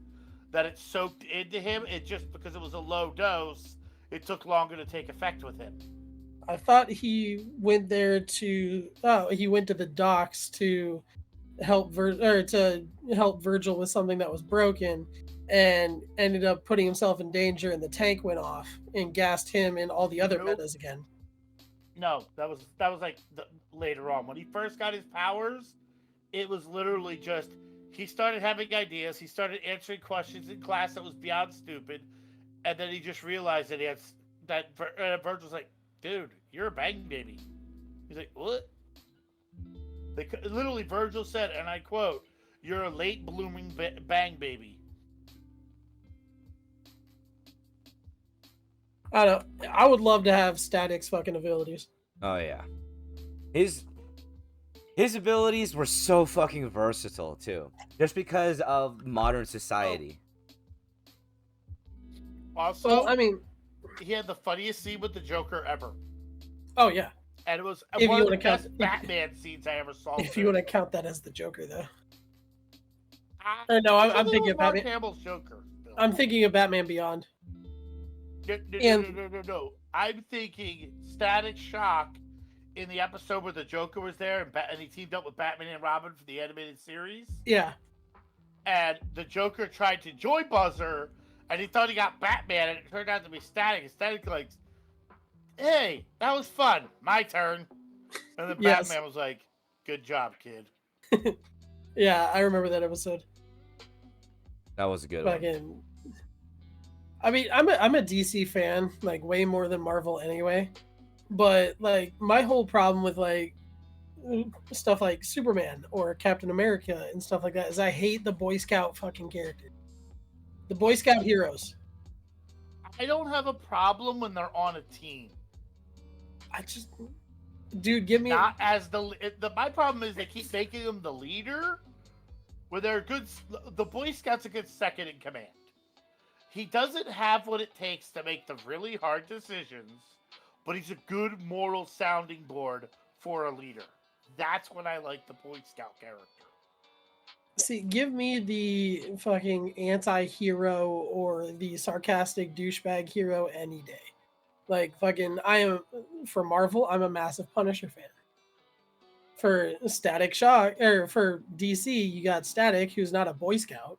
that it soaked into him. It just, because it was a low dose, it took longer to take effect with him. I thought he went there he went to the docks to help Virgil with something that was broken, and ended up putting himself in danger, and the tank went off and gassed him and all the other Nope. metas again. No, that was like later on when he first got his powers. It was literally just he started having ideas. He started answering questions in class that was beyond stupid, and then he just realized that Virgil's like, "Dude, you're a bang baby." He's like, "What?" Literally, Virgil said, and I quote, "You're a late blooming bang baby." I don't know. I would love to have Static's fucking abilities. Oh yeah. His abilities were so fucking versatile too. Just because of modern society. Also, Well, I mean, he had the funniest scene with the Joker ever. oh yeah. And it was If one you of the wanna count- best Batman scenes I ever saw. If you want to count that as the Joker, though. I, No, I'm it was thinking of Mark Batman. Hamill's Joker. Still. I'm thinking of Batman Beyond. No. I'm thinking Static Shock in the episode where the Joker was there and he teamed up with Batman and Robin for the animated series. Yeah. And the Joker tried to joy buzzer, and he thought he got Batman, and it turned out to be Static. And Static like, "Hey, that was fun. My turn." And then Yes. Batman was like, "Good job, kid." Yeah, I remember that episode. That was a good Back one. in. I mean, I'm a DC fan, like way more than Marvel anyway. But like my whole problem with like stuff like Superman or Captain America and stuff like that is I hate the Boy Scout fucking character. The Boy Scout heroes. I don't have a problem when they're on a team. I just, dude, give me. Not as my problem is they keep making him the leader, where they're good. The Boy Scout's a good second in command. He doesn't have what it takes to make the really hard decisions, but he's a good moral sounding board for a leader. That's when I like the Boy Scout character. See, give me the fucking anti-hero or the sarcastic douchebag hero any day. Like fucking, for Marvel, I'm a massive Punisher fan. For Static Shock, or for DC, you got Static, who's not a Boy Scout,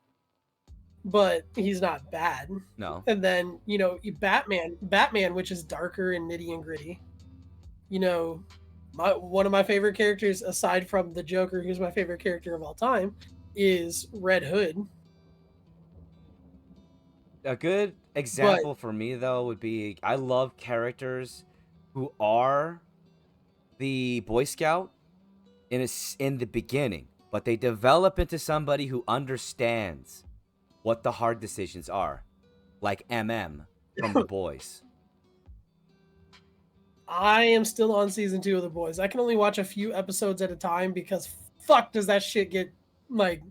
but he's not bad. No. And then, you know, Batman, which is darker and nitty and gritty. You know, one of my favorite characters, aside from the Joker, who's my favorite character of all time, is Red Hood. A good example for me, though, would be I love characters who are the Boy Scout in the beginning, but they develop into somebody who understands what the hard decisions are, like MM from The Boys. I am still on season 2 of The Boys. I can only watch a few episodes at a time because fuck does that shit get, like,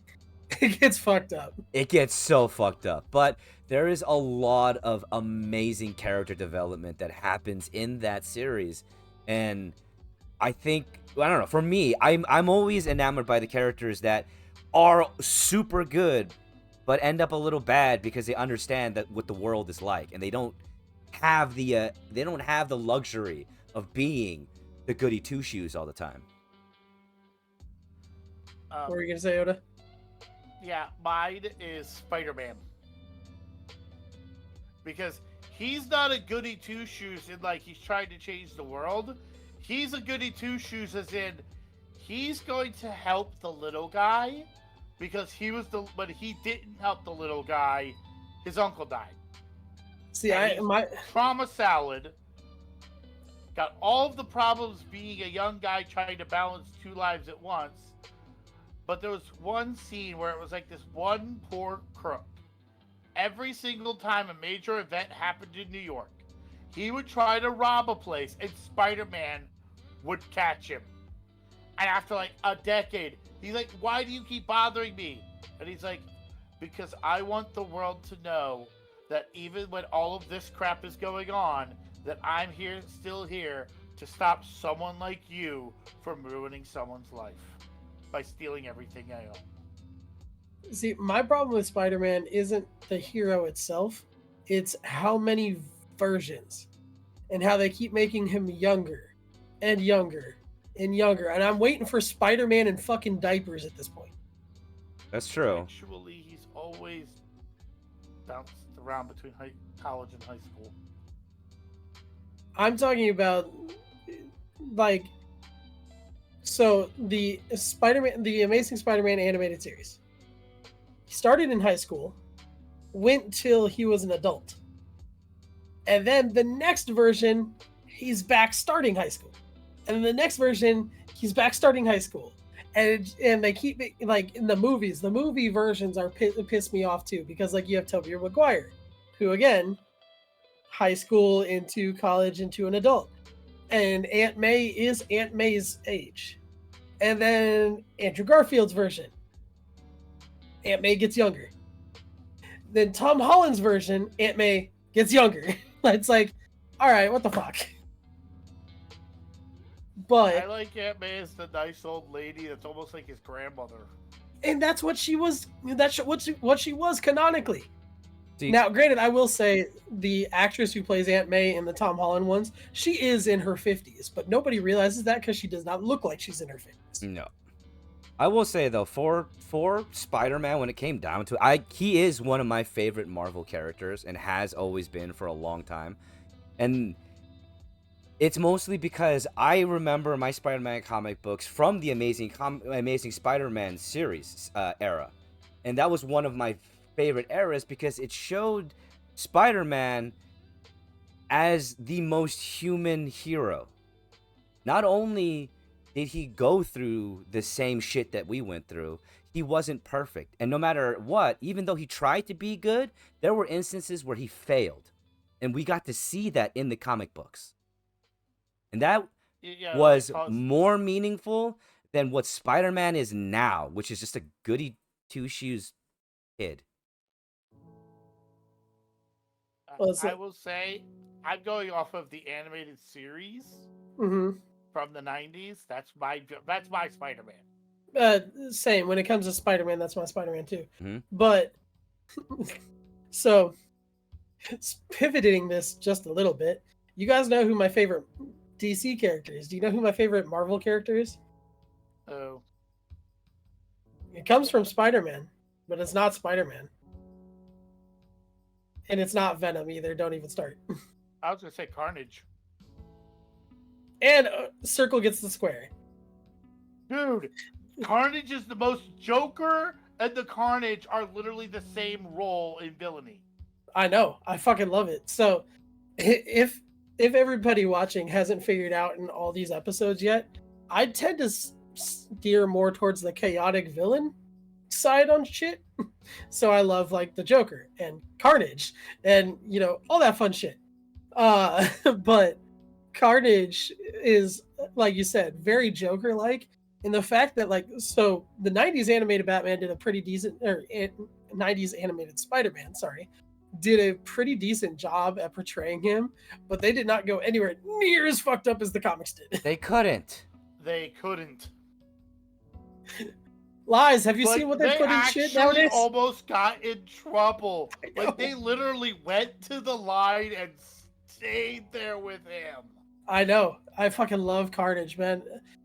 it gets fucked up. It gets so fucked up. But there is a lot of amazing character development that happens in that series. And I think, I don't know, for me, I'm always enamored by the characters that are super good, but end up a little bad because they understand that what the world is like, and they don't have the luxury of being the goody two shoes all the time. What were you gonna say, Oda? Yeah, mine is Spider-Man. Because he's not a goody two-shoes in like he's trying to change the world. He's a goody two-shoes as in he's going to help the little guy because when he didn't help the little guy, his uncle died. See, trauma salad. Got all of the problems being a young guy trying to balance two lives at once. But there was one scene where it was like this one poor crook. Every single time a major event happened in New York, he would try to rob a place and Spider-Man would catch him. And after like a decade, he's like, why do you keep bothering me? And he's like, because I want the world to know that even when all of this crap is going on, that I'm still here to stop someone like you from ruining someone's life by stealing everything I own. See, my problem with Spider-Man isn't the hero itself, it's how many versions and how they keep making him younger and younger and younger. And I'm waiting for Spider-Man in fucking diapers at this point. That's true. Actually, he's always bounced around between college and high school. I'm talking about, like, so the Amazing Spider-Man animated series. He started in high school, went till he was an adult. And then the next version, he's back starting high school. And then the next version, he's back starting high school. And they keep it, like, in the movies, the movie versions piss me off too, because like you have Tobey Maguire, who again, high school into college into an adult. And Aunt May is Aunt May's age. And then Andrew Garfield's version, Aunt May gets younger. Then Tom Holland's version, Aunt May gets younger. It's like, all right, what the fuck? But I like Aunt May as the nice old lady that's almost like his grandmother. And that's what she was. That's what she was canonically. See, now, granted, I will say the actress who plays Aunt May in the Tom Holland ones, she is in her 50s, but nobody realizes that because she does not look like she's in her 50s. No. I will say, though, for Spider-Man, when it came down to it, he is one of my favorite Marvel characters and has always been for a long time. And it's mostly because I remember my Spider-Man comic books from the Amazing Spider-Man series era. And that was one of my favorite eras because it showed Spider-Man as the most human hero. Not only did he go through the same shit that we went through, he wasn't perfect. And no matter what, even though he tried to be good, there were instances where he failed. And we got to see that in the comic books. And that Yeah, was like, more meaningful than what Spider-Man is now, which is just a goody two-shoes kid. Well, it's I like- will say, I'm going off of the animated series Mhm. from the 90s. That's my Spider-Man. Same. When it comes to Spider-Man, that's my Spider-Man too. Mhm. But so pivoting this just a little bit, you guys know who my favorite DC character is. Do you know who my favorite Marvel character is? Oh, It comes from Spider-Man, but it's not Spider-Man. And it's not Venom either. Don't even start. I was gonna say Carnage. And Circle gets the square. Dude, Carnage is the most Joker and the Carnage are literally the same role in villainy. I know. I fucking love it. So if everybody watching hasn't figured out in all these episodes yet, I tend to steer more towards the chaotic villain side on shit. So I love like the Joker and Carnage and all that fun shit. But Carnage is, like you said, very Joker like. And the fact that so the 90s animated Batman did a pretty decent, or 90s animated Spider-Man, sorry, did a pretty decent job at portraying him, but they did not go anywhere near as fucked up as the comics did. They couldn't. They couldn't. Lies, have you But seen what they put in shit actually nowadays? almost got in trouble. know. Like they literally went to the line and stayed there with him. I know. I fucking love Carnage, man.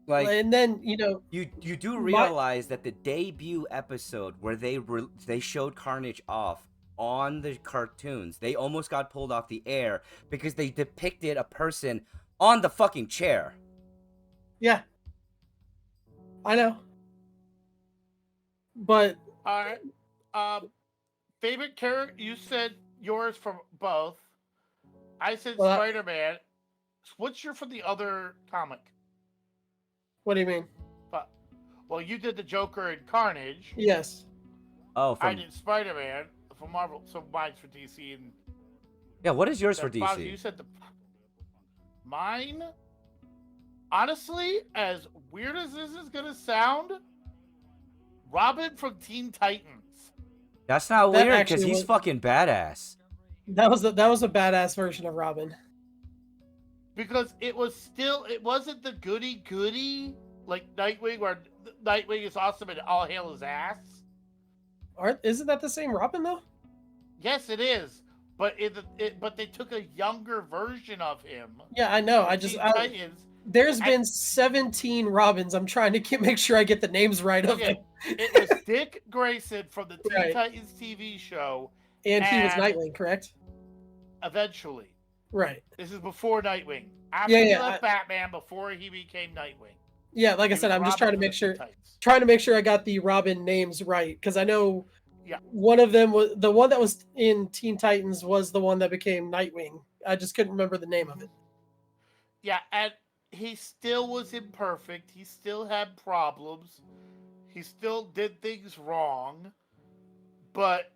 Like, And then, you do My- realize that the debut episode where they showed Carnage off on the cartoons, they almost got pulled off the air because they depicted a person on the fucking chair. yeah. I know. But All right. Favorite character? You said yours from both. I said Well, Spider-Man. What's your for the other comic? what do you mean? Well, you did the Joker and Carnage. Yes. Oh, I from did Spider-Man for Marvel. So mine's for DC and yeah. What is yours for Fox, DC? you said mine. Honestly, as weird as this is gonna sound, Robin from Teen Titans. That's not That weird because actually he's was- fucking badass. That was a badass version of Robin. Because it wasn't the goody like Nightwing, where Nightwing is awesome and all hail his ass. Isn't that the same Robin though? Yes, it is. But but they took a younger version of him. Yeah, I know. Teen Titans. There's been 17 Robins. I'm trying to make sure I get the names right of Okay, them. it was Dick Grayson from the Teen Right. Titans TV show. And he was and- Nightwing, correct? Eventually, Right. this is before Nightwing. After Yeah, he yeah, left Batman, before he became Nightwing. Yeah, like I He said, was I'm just Robin trying to from make the sure Teen Titans. I got the Robin names right because I know Yeah. one of them was the one that was in Teen Titans was the one that became Nightwing. I just couldn't remember the name of it. Yeah, and he still was imperfect. He still had problems. He still did things wrong. But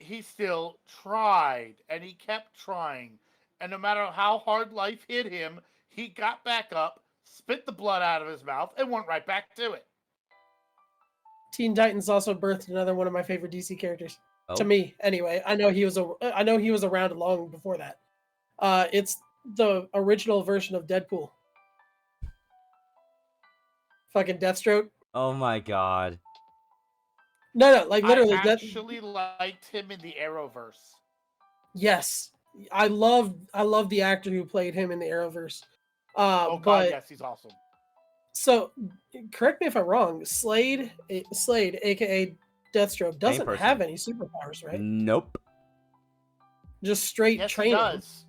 he still tried, and he kept trying. And no matter how hard life hit him, he got back up, spit the blood out of his mouth, and went right back to it. Teen Titans also birthed another one of my favorite DC characters. Oh. To me, anyway. I know he was around long before that. It's the original version of Deadpool. Fucking Deathstroke. Oh my god. No, like literally. I actually liked him in the Arrowverse. Yes, I love the actor who played him in the Arrowverse. Oh god, But yes, he's awesome. so, correct me if I'm wrong. Slade, aka Deathstroke, doesn't person. have any superpowers, right? Nope. Just straight Yes, training. he does.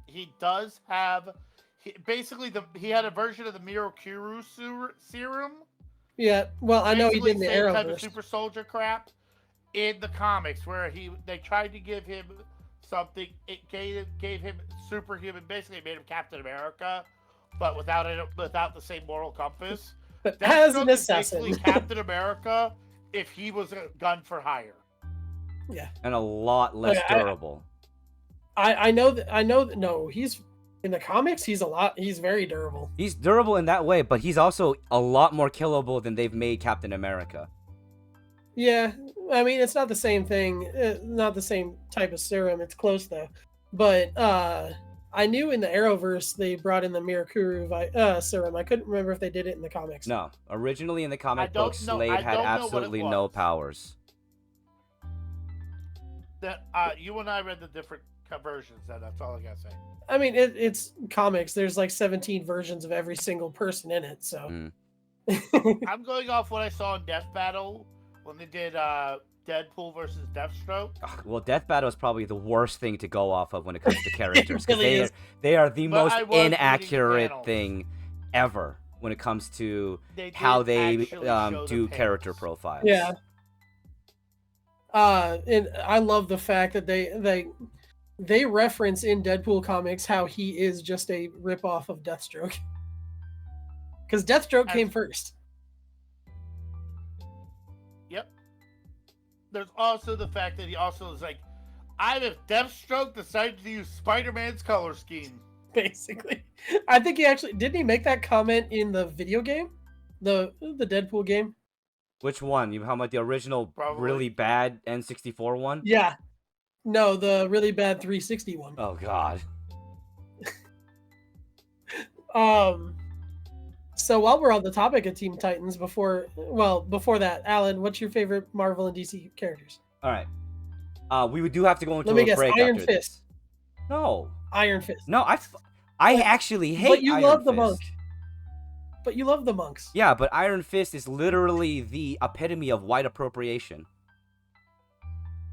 He does have. He had a version of the Mirakuru serum. Yeah, well, I know he Basically did in the same type of Arrowverse. super soldier crap in the comics, where they tried to give him something. It gave him superhuman. Basically, it made him Captain America, but without the same moral compass. But as an Deathstroke is assassin, basically Captain America if he was a gun for hire. Yeah. And a lot less Okay, durable. I know that no, he's in the comics, he's very durable. He's durable in that way, but he's also a lot more killable than they've made Captain America. Yeah, I mean it's not the same thing, not the same type of serum. It's close though. But I knew in the Arrowverse they brought in the Mirakuru serum. I couldn't remember if they did it in the comics. No, originally in the I comic don't book, know- Slade I had don't know what it absolutely no was. powers. That you and I read the different versions. That's all I gotta say. I mean it's comics. There's like 17 versions of every single person in it. So Mm. I'm going off what I saw in Death Battle when they did Deadpool versus Deathstroke. Ugh, well, Death Battle is probably the worst thing to go off of when it comes to characters, because really is. they are the But most I was reading inaccurate panels. thing ever when it comes to They how did they actually show the do character panels. profiles. Yeah. And I love the fact that they reference in Deadpool comics how he is just a ripoff of Deathstroke. Because Deathstroke came first. Yep. There's also the fact that he also is like, I'm if Deathstroke decided to use Spider-Man's color scheme. Basically. I think he actually didn't he make that comment in the video game? The Deadpool game? Which one? You how about the original Probably. really bad N64 one? Yeah. No, the really bad 360 one. Oh god. So while we're on the topic of Teen Titans, before that, Alan, what's your favorite Marvel and DC characters? All right. We do have to go into Let me a guess, break Iron after Fist. this. No. Iron Fist. No, I actually hate But you Iron love the Fist. monk. But you love the monks. Yeah, but Iron Fist is literally the epitome of white appropriation.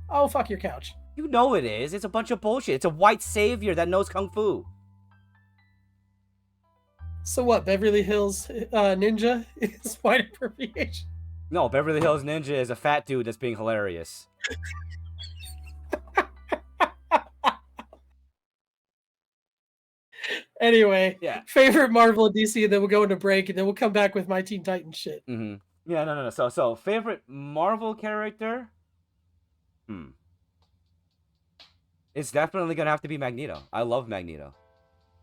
Oh, fuck your couch. You know it is. It's a bunch of bullshit. It's a white savior that knows kung fu. So what, Beverly Hills Ninja is white appropriation? No, Beverly Hills Ninja is a fat dude that's being hilarious. Anyway, Yeah. favorite Marvel and DC, and then we'll go into break, and then we'll come back with my Teen Titans shit. Mm-hmm. Yeah, no. So favorite Marvel character? It's definitely gonna have to be Magneto. I love Magneto.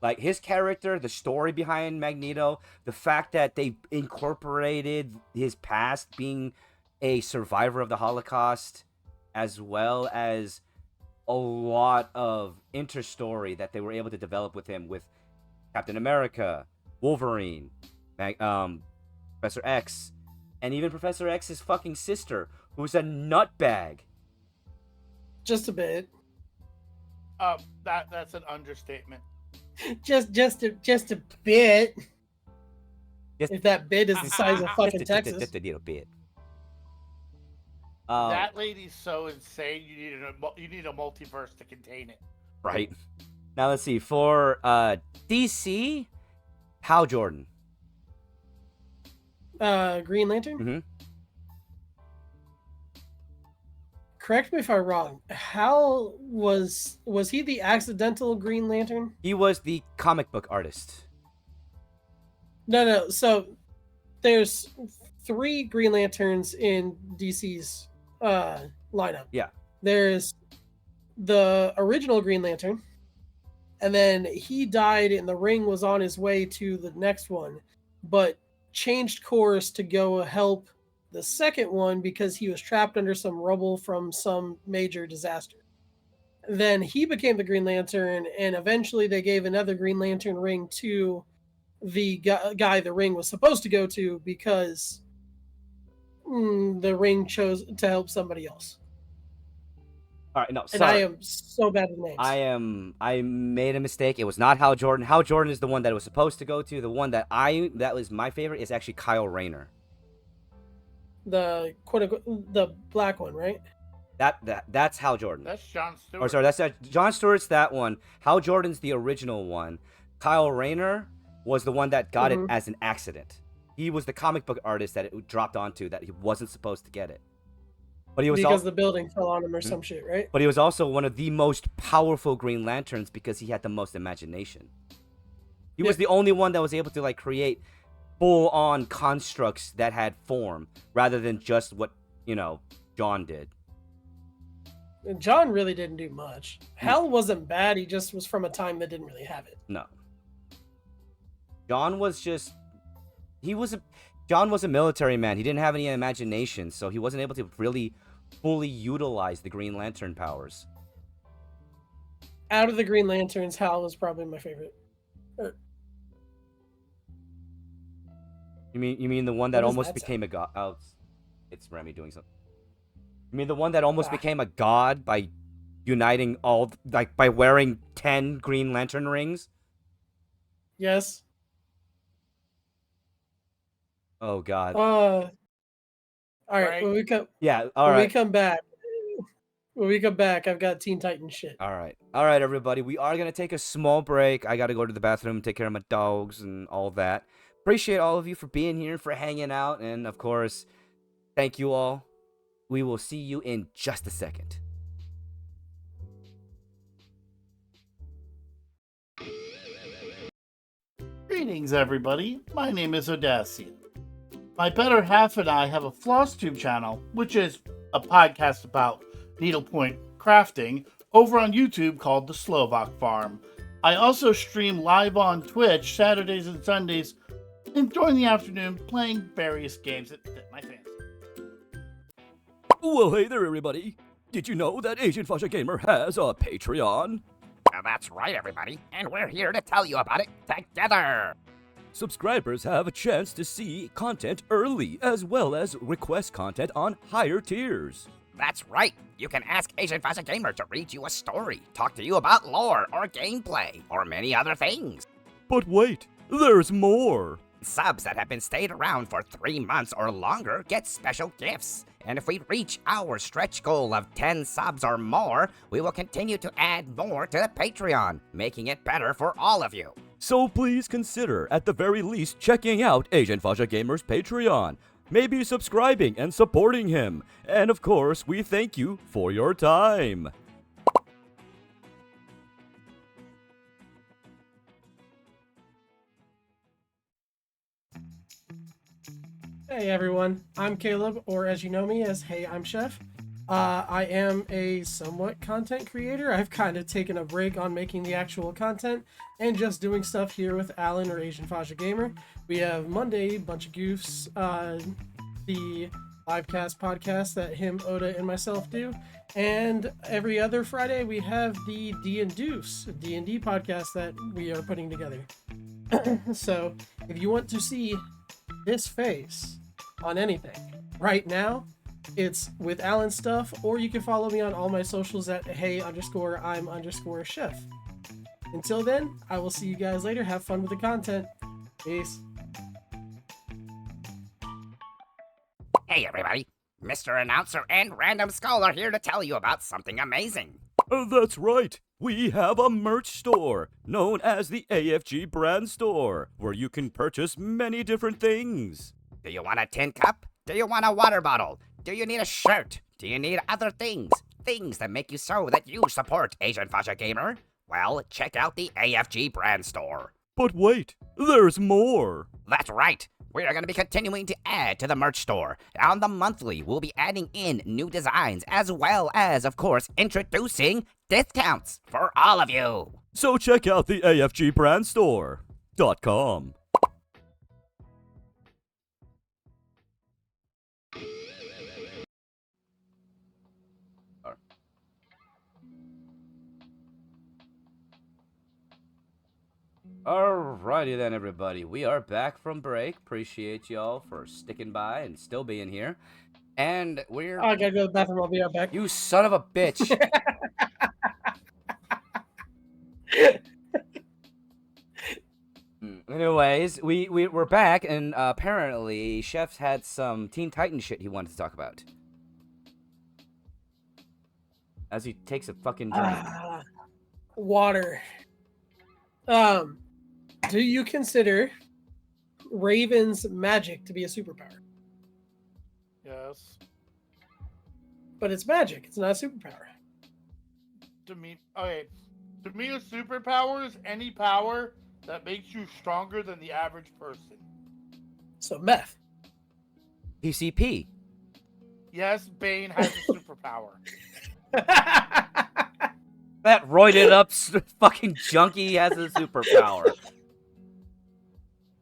Like his character, the story behind Magneto, the fact that they incorporated his past being a survivor of the Holocaust, as well as a lot of interstory that they were able to develop with him with Captain America, Wolverine, Professor X, and even Professor X's fucking sister, who's a nutbag. Just a bit. That's an understatement. Just a bit. Just- If that bit is the size of fucking Texas. Just a little bit. That lady's so insane. You need a multiverse to contain it. Right. Now let's see. For DC, Hal Jordan. Green Lantern? Mm-hmm. Correct me if I'm wrong. Hal was he the accidental Green Lantern? He was the comic book artist. No. So there's 3 Green Lanterns in DC's lineup. Yeah. There's the original Green Lantern, and then he died, and the ring was on his way to the next one, but changed course to go help the second one because he was trapped under some rubble from some major disaster. Then he became the Green Lantern, and eventually they gave another Green Lantern ring to the guy the ring was supposed to go to because the ring chose to help somebody else. All right, no, And sorry. I am so bad with names. I made a mistake. It was not Hal Jordan. Hal Jordan is the one that it was supposed to go to. The one that was my favorite is actually Kyle Rayner. The quote unquote the black one, right? That's Hal Jordan. That's John Stewart. Or sorry, that's John Stewart's that one. Hal Jordan's the original one. Kyle Rayner was the one that got it as an accident. He was the comic book artist that it dropped onto that he wasn't supposed to get it. But he was Because the building fell on him or some shit, right? But he was also one of the most powerful Green Lanterns because he had the most imagination. He was the only one that was able to create full-on constructs that had form rather than just what John did. And John really didn't do much. Hell wasn't bad. He just was from a time that didn't really have it. No. John was a military man. He didn't have any imagination, so he wasn't able to really fully utilize the Green Lantern powers. Out of the Green Lanterns, Hal was probably my favorite. You mean the one that almost became a god? Oh, it's Remy doing something. You mean the one that almost became a god by uniting by wearing 10 Green Lantern rings? Yes. Oh God. All right. When we come, All right. When we come back, I've got Teen Titans shit. All right, everybody. We are gonna take a small break. I gotta go to the bathroom, take care of my dogs, and all that. Appreciate all of you for being here, for hanging out, and of course, thank you all. We will see you in just a second. Greetings, everybody. My name is Odassi. My better half and I have a floss tube channel, which is a podcast about needlepoint crafting, over on YouTube called The Slovak Farm. I also stream live on Twitch Saturdays and Sundays, and during the afternoon playing various games that fit my fancy. Well, hey there, everybody. Did you know that Asian Fasha Gamer has a Patreon? That's right, everybody, and we're here to tell you about it together. Subscribers have a chance to see content early, as well as request content on higher tiers. That's right. You can ask Asian Fashion Gamer to read you a story, talk to you about lore or gameplay, or many other things. But wait, there's more. Subs that have been stayed around for 3 months or longer get special gifts. And if we reach our stretch goal of 10 subs or more, we will continue to add more to the Patreon, making it better for all of you. So please consider, at the very least, checking out Asian Fasha Gamer's Patreon. Maybe subscribing and supporting him. And of course, we thank you for your time. Hey everyone, I'm Caleb, or as you know me as Hey I'm Chef. I am a somewhat content creator. I've kind of taken a break on making the actual content and just doing stuff here with Alan or Asian Fasha Gamer. We have Monday, bunch of goofs, the livecast podcast that him, Oda, and myself do, and every other Friday we have the D&Deuce, a D&D podcast that we are putting together. So if you want to see this face on anything right now, it's with Alan stuff, or you can follow me on all my socials at hey_I'm_chef. Until then, I will see you guys later. Have fun with the content. Peace. Hey everybody, Mr. Announcer and Random Skull are here to tell you about something amazing. That's right. We have a merch store known as the AFG Brand Store, where you can purchase many different things. Do you want a tin cup? Do you want a water bottle? Do you need a shirt? Do you need other things? Things that make you so that you support Asian Fasha Gamer? Well, check out the AFG Brand Store. But wait, there's more. That's right. We are going to be continuing to add to the merch store. On the monthly, we'll be adding in new designs, as well as, of course, introducing discounts for all of you. So check out the AFGBrandStore.com. Alrighty then, everybody. We are back from break. Appreciate y'all for sticking by and still being here. And we're... I gotta go to the bathroom. I'll be right back. You son of a bitch. Anyways, we're back, and apparently Chef's had some Teen Titans shit he wanted to talk about. As he takes a fucking drink. Water. Do you consider Raven's magic to be a superpower? Yes. But it's magic. It's not a superpower. To me, okay. To me, a superpower is any power that makes you stronger than the average person. So meth. PCP. Yes, Bane has a superpower. That roided up fucking junkie has a superpower.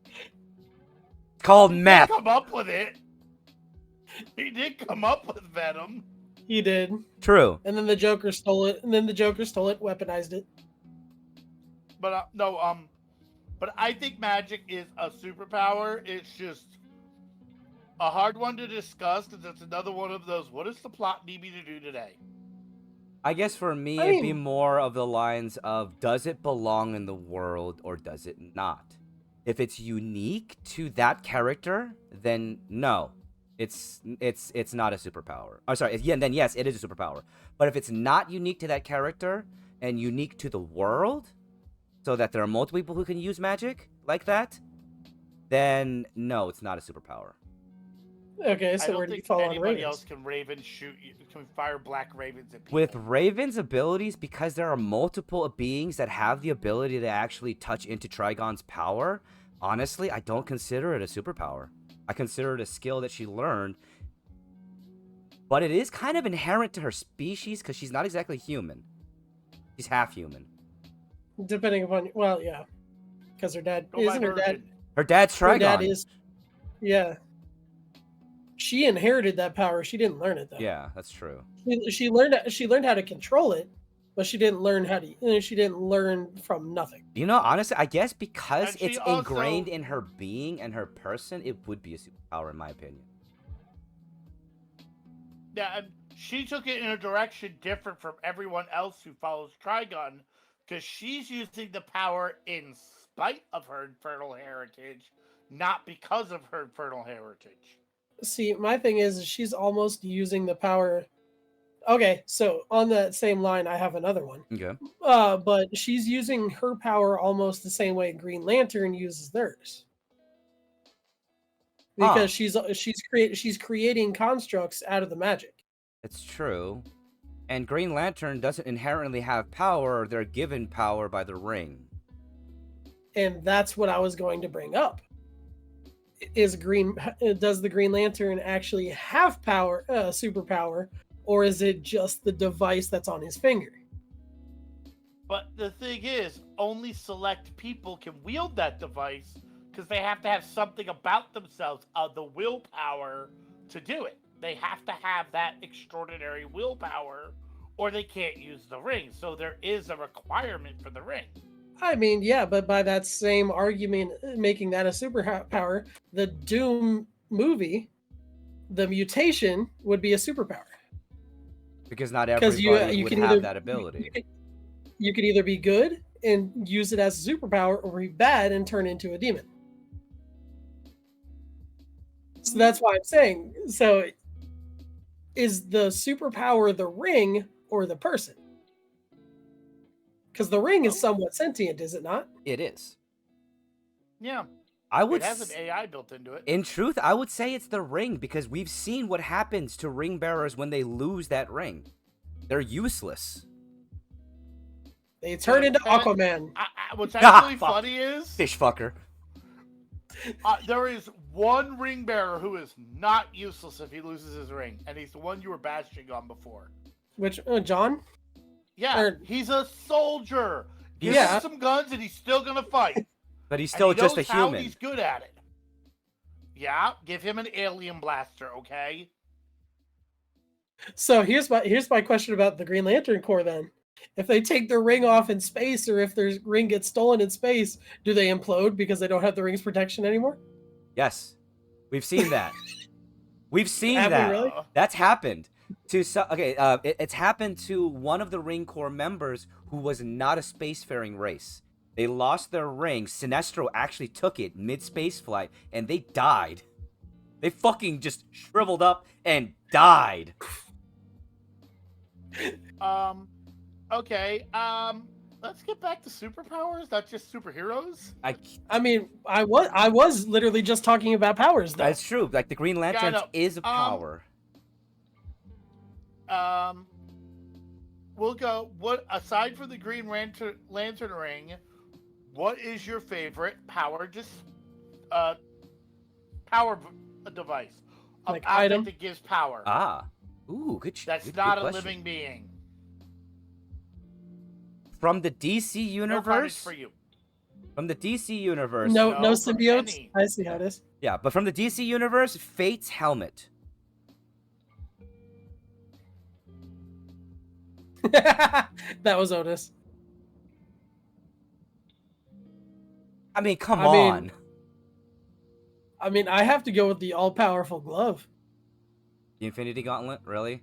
It's called He did meth. come up with it. He did come up with Venom. He did. True. And then the Joker stole it. And then the Joker stole it, weaponized it. But but I think magic is a superpower. It's just a hard one to discuss because it's another one of those. What does the plot need me to do today? I guess for me, I it'd be mean- more of the lines of, does it belong in the world or does it not? If it's unique to that character, then no. It's not a superpower. I'm sorry. Yeah, then yes, it is a superpower. But if it's not unique to that character and unique to the world, so that there are multiple people who can use magic like that, then no, it's not a superpower. Okay, I so don't where do you think fall on anybody Ravens? else can Raven shoot you, can fire black ravens at people. With Raven's abilities, because there are multiple beings that have the ability to actually touch into Trigon's power, honestly, I don't consider it a superpower. I consider it a skill that she learned. But it is kind of inherent to her species because she's not exactly human. She's half human. Depending upon, well, yeah. Because her dad, Go by isn't her dad, virgin. Her dad's Trigon. her dad is, yeah. She inherited that power. She didn't learn it though. Yeah, that's true. She learned how to control it, but she didn't learn how to. She didn't learn from nothing. You know, honestly, I guess because And she it's also- ingrained in her being and her person, it would be a superpower in my opinion. Yeah, and she took it in a direction different from everyone else who follows Trigon, because she's using the power in spite of her infernal heritage, not because of her infernal heritage. See, my thing is she's almost using the power. Okay, so on that same line, I have another one. Okay. But she's using her power almost the same way Green Lantern uses theirs. Because she's creating constructs out of the magic. It's true. And Green Lantern doesn't inherently have power, they're given power by the ring. And that's what I was going to bring up. Does the Green Lantern actually have power, superpower, or is it just the device that's on his finger? But the thing is, only select people can wield that device because they have to have something about themselves, the willpower to do it. They have to have that extraordinary willpower or they can't use the ring. So there is a requirement for the ring. I mean, yeah, but by that same argument, making that a superpower, the Doom movie, the mutation would be a superpower. Because not 'Cause everybody you would can have either- that ability. You could either be good and use it as a superpower, or be bad and turn into a demon. So that's why I'm saying. So, is the superpower the ring or the person? Because the ring is somewhat sentient, is it not? It is. Yeah, I would it has an AI built into it. In truth, I would say it's the ring because we've seen what happens to ring bearers when they lose that ring. They're useless. They turn into Aquaman. What's actually Fuck. funny is Fish fucker. there is one ring bearer who is not useless if he loses his ring, and he's the one you were bashing on before. Which John? Yeah, Or- he's a soldier. Give Yeah. him some guns, and he's still gonna fight. But he's And still he just a knows how human. He's good at it. Yeah, give him an alien blaster, okay? So here's my question about the Green Lantern Corps then. If they take their ring off in space, or if their ring gets stolen in space, do they implode because they don't have the ring's protection anymore? Yes. We've seen that. We've seen Have we that. really? That's happened. It's happened to one of the Ring Corps members who was not a spacefaring race. They lost their ring. Sinestro actually took it mid-space flight, and they died. They fucking just shriveled up and died. Okay, let's get back to superpowers, not just superheroes. I mean, I was literally just talking about powers though. That's true. Like the Green Lantern no. is a power. We'll go, what, aside from the Green Lantern ring, what is your favorite power device? Like object item. that gives power. Ah. Ooh, good. That's good, not good a question. living being. From the DC No carnage universe. for you. From the DC universe. No, No, no for symbiotes. any. I see how it is. Yeah, but from the DC universe, Fate's helmet. That was Otis. I mean, come I mean- on. I mean, I have to go with the all-powerful glove. The Infinity Gauntlet, really?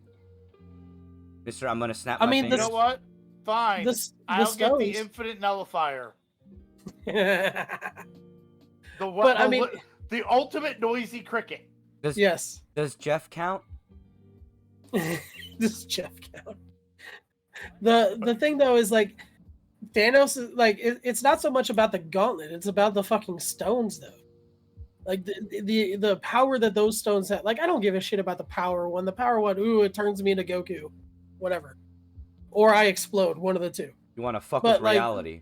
Mister, I'm gonna snap I my mean, You fingers. know what? Fine. The I'll get the stones. infinite nullifier. The But, I mean- the ultimate noisy cricket. Yes. Does Jeff count? This is Jeff count. The thing though is like Thanos is like it's not so much about the gauntlet, it's about the fucking stones though. Like the power that those stones have. Like I don't give a shit about the power one. The power one, ooh, it turns me into Goku. Whatever. Or I explode, one of the two. You want to fuck But, with like- reality?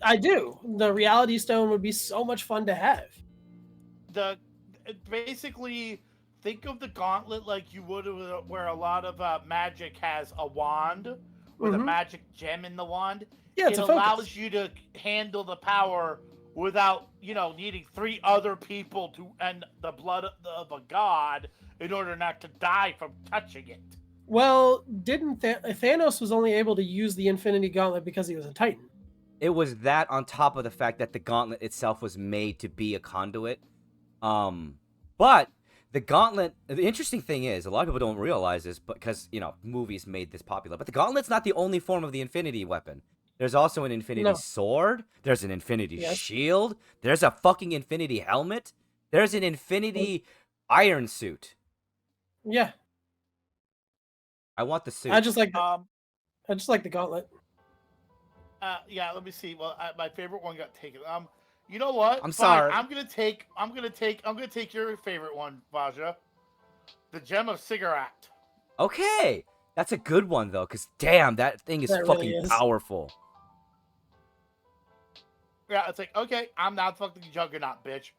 I do. The reality stone would be so much fun to have. Basically, think of the gauntlet like you would where a lot of magic has a wand with a Mhm. magic gem in the wand. Yeah, it's It a focus. allows you to handle the power without, needing 3 other people and the blood of a god in order not to die from touching it. Well, didn't Thanos was only able to use the Infinity Gauntlet because he was a Titan. It was that on top of the fact that the gauntlet itself was made to be a conduit. But the gauntlet, the interesting thing is, a lot of people don't realize this because, movies made this popular, but the gauntlet's not the only form of the Infinity weapon. There's also an Infinity No. sword. There's an Infinity Yes. shield. There's a fucking Infinity helmet. There's an Infinity iron suit. Yeah, I want the suit. I just like Um, the gauntlet. yeah. Let me see. Well, my favorite one got taken. You know what? I'm Fine, sorry. I'm gonna take your favorite one, Vaja. The gem of cigarette. Okay. That's a good one, though, because damn, that thing is That really fucking is. powerful. Yeah, it's like, okay, I'm not fucking Juggernaut, bitch.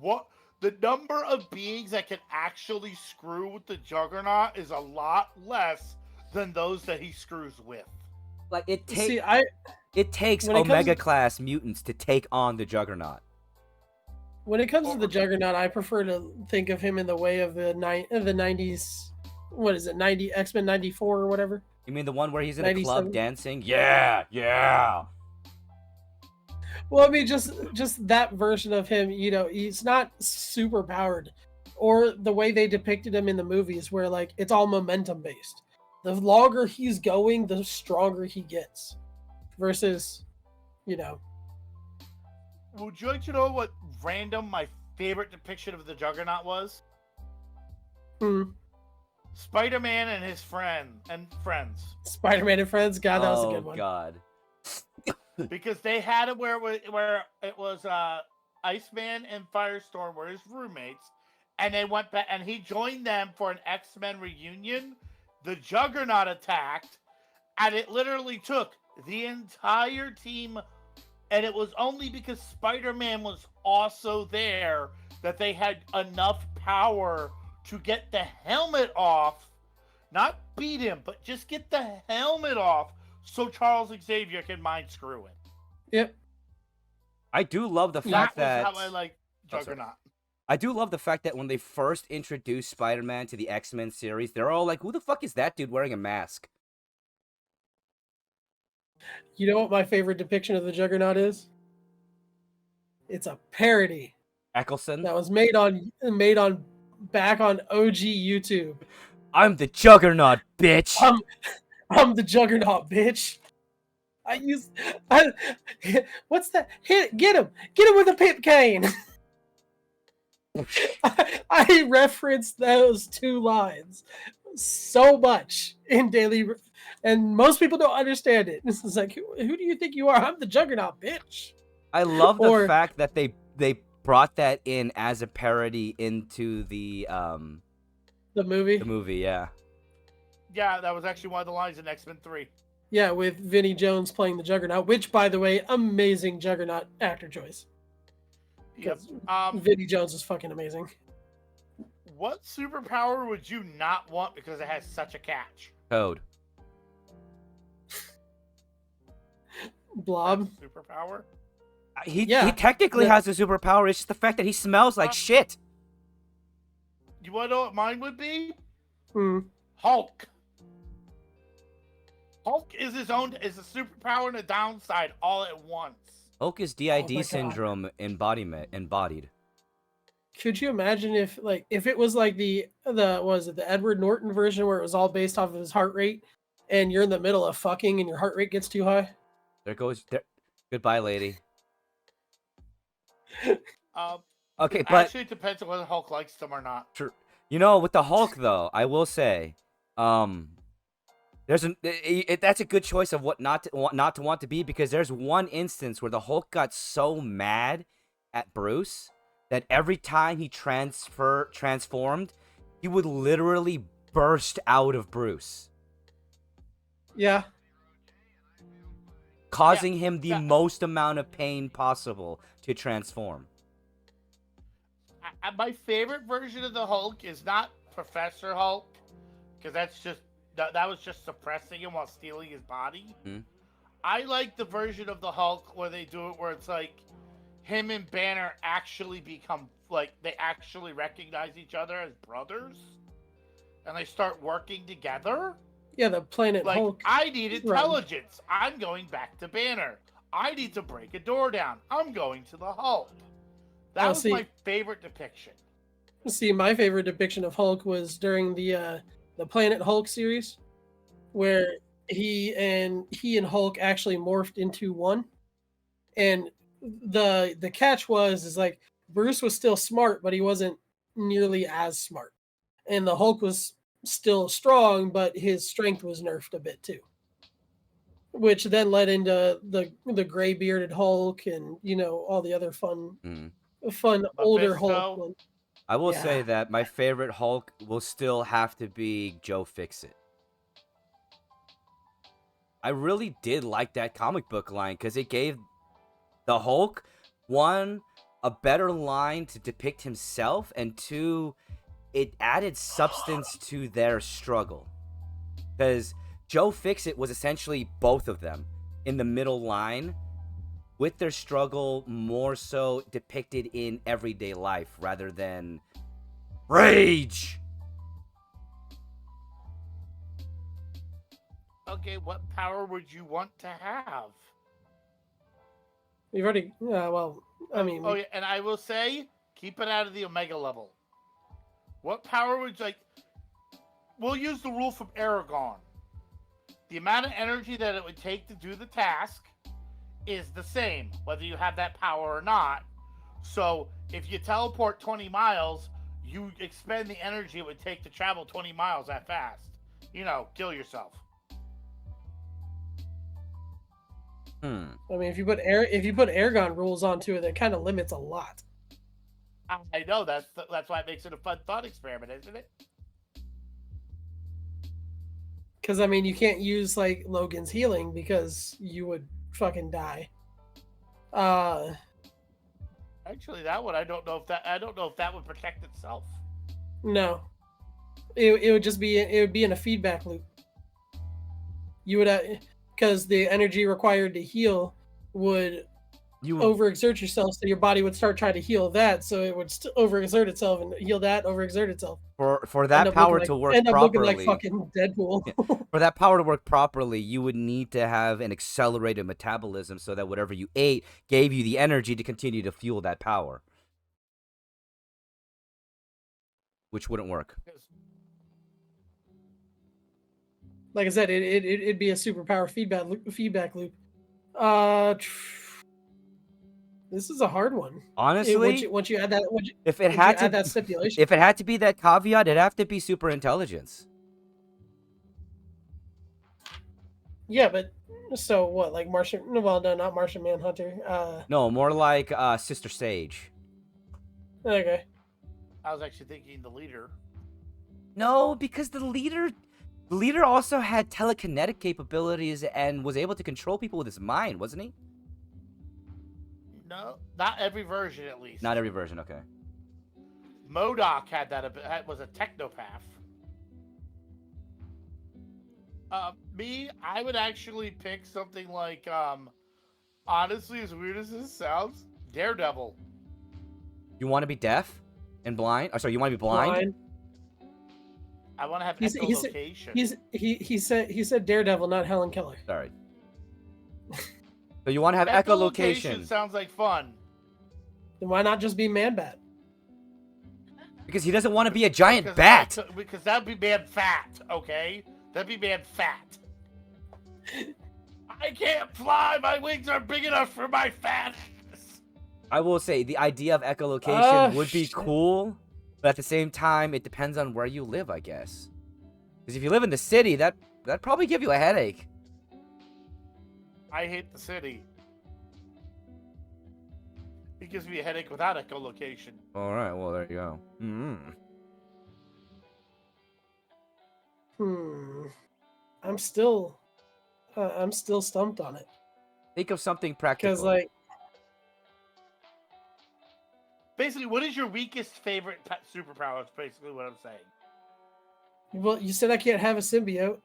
What? The number of beings that can actually screw with the Juggernaut is a lot less than those that he screws with. Like, it takes. See, It takes When it comes Omega to- class mutants to take on the Juggernaut. when it comes to the Juggernaut, I prefer to think of him in the way of the 90s. What is it? 90 X-Men 94 or whatever. You mean the one where he's in a 97? club dancing? Yeah, yeah. Well, I mean, just that version of him. He's not super powered, or the way they depicted him in the movies, where like it's all momentum based. The longer he's going, the stronger he gets. Versus, Would you like to know what my favorite depiction of the Juggernaut was? hmm, Spider-Man and his friends. Spider-Man and Friends. God, that was a Oh, good one. God. Because they had it where it was Iceman and Firestorm were his roommates, and they went back and he joined them for an X-Men reunion. The Juggernaut attacked, and it literally took the entire team, and it was only because Spider-Man was also there that they had enough power to get the helmet off, not beat him, but just get the helmet off so Charles Xavier can mind screw it. Yep. I do love the That fact was that how I like Oh, sorry. Juggernaut. I do love the fact that when they first introduced Spider-Man to the X-Men series, they're all like, "Who the fuck is that dude wearing a mask?" You know what my favorite depiction of the Juggernaut is? It's a parody Eccleston. that was made on back on OG YouTube. I'm the Juggernaut, bitch. I'm the Juggernaut, bitch. What's that? Get him with a pip cane. I referenced those 2 lines so much in daily, and most people don't understand it. This is like, who do you think you are? I'm the Juggernaut, bitch. I love the Or- fact that they brought that in as a parody into the The movie, movie. Yeah. Yeah, that was actually one of the lines in X-Men 3. yeah, with Vinnie Jones playing the Juggernaut, which, by the way, amazing Juggernaut actor choice. Yep. Vinnie Jones is fucking amazing. What superpower would you not want because it has such a catch? Code. Blob. That's a superpower? He Yeah, technically the- has a superpower. It's just the fact that he smells like shit. You want to know what mine would be? Hmm. Hulk. Hulk is a superpower and a downside all at once. Hulk is Oh my DID God. syndrome embodied. Could you imagine if it was like the Edward Norton version where it was all based off of his heart rate, and you're in the middle of fucking and your heart rate gets too high? There goes there. Goodbye, lady. Okay, but Actually, it depends on whether Hulk likes them or not. you know, with the Hulk though, I will say, there's that's a good choice of what not to want to be, because there's one instance where the Hulk got so mad at Bruce that every time he transformed, he would literally burst out of Bruce, Yeah. causing him the yeah. most amount of pain possible to transform. My favorite version of the Hulk is not Professor Hulk, because that was just suppressing him while stealing his body. Mhm. I like the version of the Hulk where they do it where it's like him and Banner actually become like they actually recognize each other as brothers, and they start working together. Yeah, the Planet Like, Hulk. I need intelligence. I'm going back to Banner. I need to break a door down. I'm going to the Hulk. That was my favorite depiction. See, my favorite depiction of Hulk was during the Planet Hulk series, where he and Hulk actually morphed into one. And the catch is like Bruce was still smart, but he wasn't nearly as smart. And the Hulk was still strong, but his strength was nerfed a bit too. Which then led into the gray bearded Hulk and all the other fun older Hulk ones. I will say Yeah. that my favorite Hulk will still have to be Joe Fixit. I really did like that comic book line because it gave the Hulk, one, a better line to depict himself, and two, it added substance to their struggle. Because Joe Fixit was essentially both of them in the middle line, with their struggle more so depicted in everyday life rather than rage. Okay, what power would you want to have? We've already, well, I mean, Oh yeah, and I will say, keep it out of the Omega level. What power would you like? We'll use the rule from Aragon. The amount of energy that it would take to do the task is the same, whether you have that power or not. So if you teleport 20 miles, you expend the energy it would take to travel 20 miles that fast. Kill yourself. I mean, if you put Aragon rules onto it, that kind of limits a lot. I know that's why it makes it a fun thought experiment, isn't it? Because I mean, you can't use like Logan's healing because you would fucking die. Actually, that one I don't know if that would protect itself. No, it would just be in a feedback loop. You would because the energy required to heal would overexert yourself, so your body would start trying to heal that, so it would overexert itself and heal that, overexert itself. For that power to work properly, like fucking Deadpool. For that power to work properly, you would need to have an accelerated metabolism so that whatever you ate gave you the energy to continue to fuel that power, which wouldn't work. Like I said, it'd be a superpower feedback loop. This is a hard one. Honestly, once you add that, if it had to add that stipulation, if it had to be that caveat, it'd have to be super intelligence. yeah, but so what? Like Martian? Well, no, not Martian Manhunter. No, more like Sister Sage. Okay. I was actually thinking the leader. No, because the leader also had telekinetic capabilities and was able to control people with his mind, wasn't he? No, not every version, at least. Not every version, okay. MODOK was a technopath. I would actually pick something like, honestly, as weird as this sounds, Daredevil. You want to be deaf and blind? Oh, sorry, you want to be blind? I want to have He's- echolocation. He said Daredevil, not Helen Keller. Sorry. So you want to have echolocation sounds like fun. Then why not just be Man-Bat? because he doesn't want to be a giant Because bat. because that'd be man fat, okay? That'd be man fat. I can't fly. My wings are big enough for my fat ass. I will say the idea of echolocation would be shit. cool, but at the same time, it depends on where you live, I guess. Because if you live in the city, that'd probably give you a headache. I hate the city. It gives me a headache without echolocation. All right, well there you go. I'm still stumped on it. Think of something practical. Because, like, Basically, what is your weakest favorite superpower? Is basically what I'm saying. well, you said I can't have a symbiote.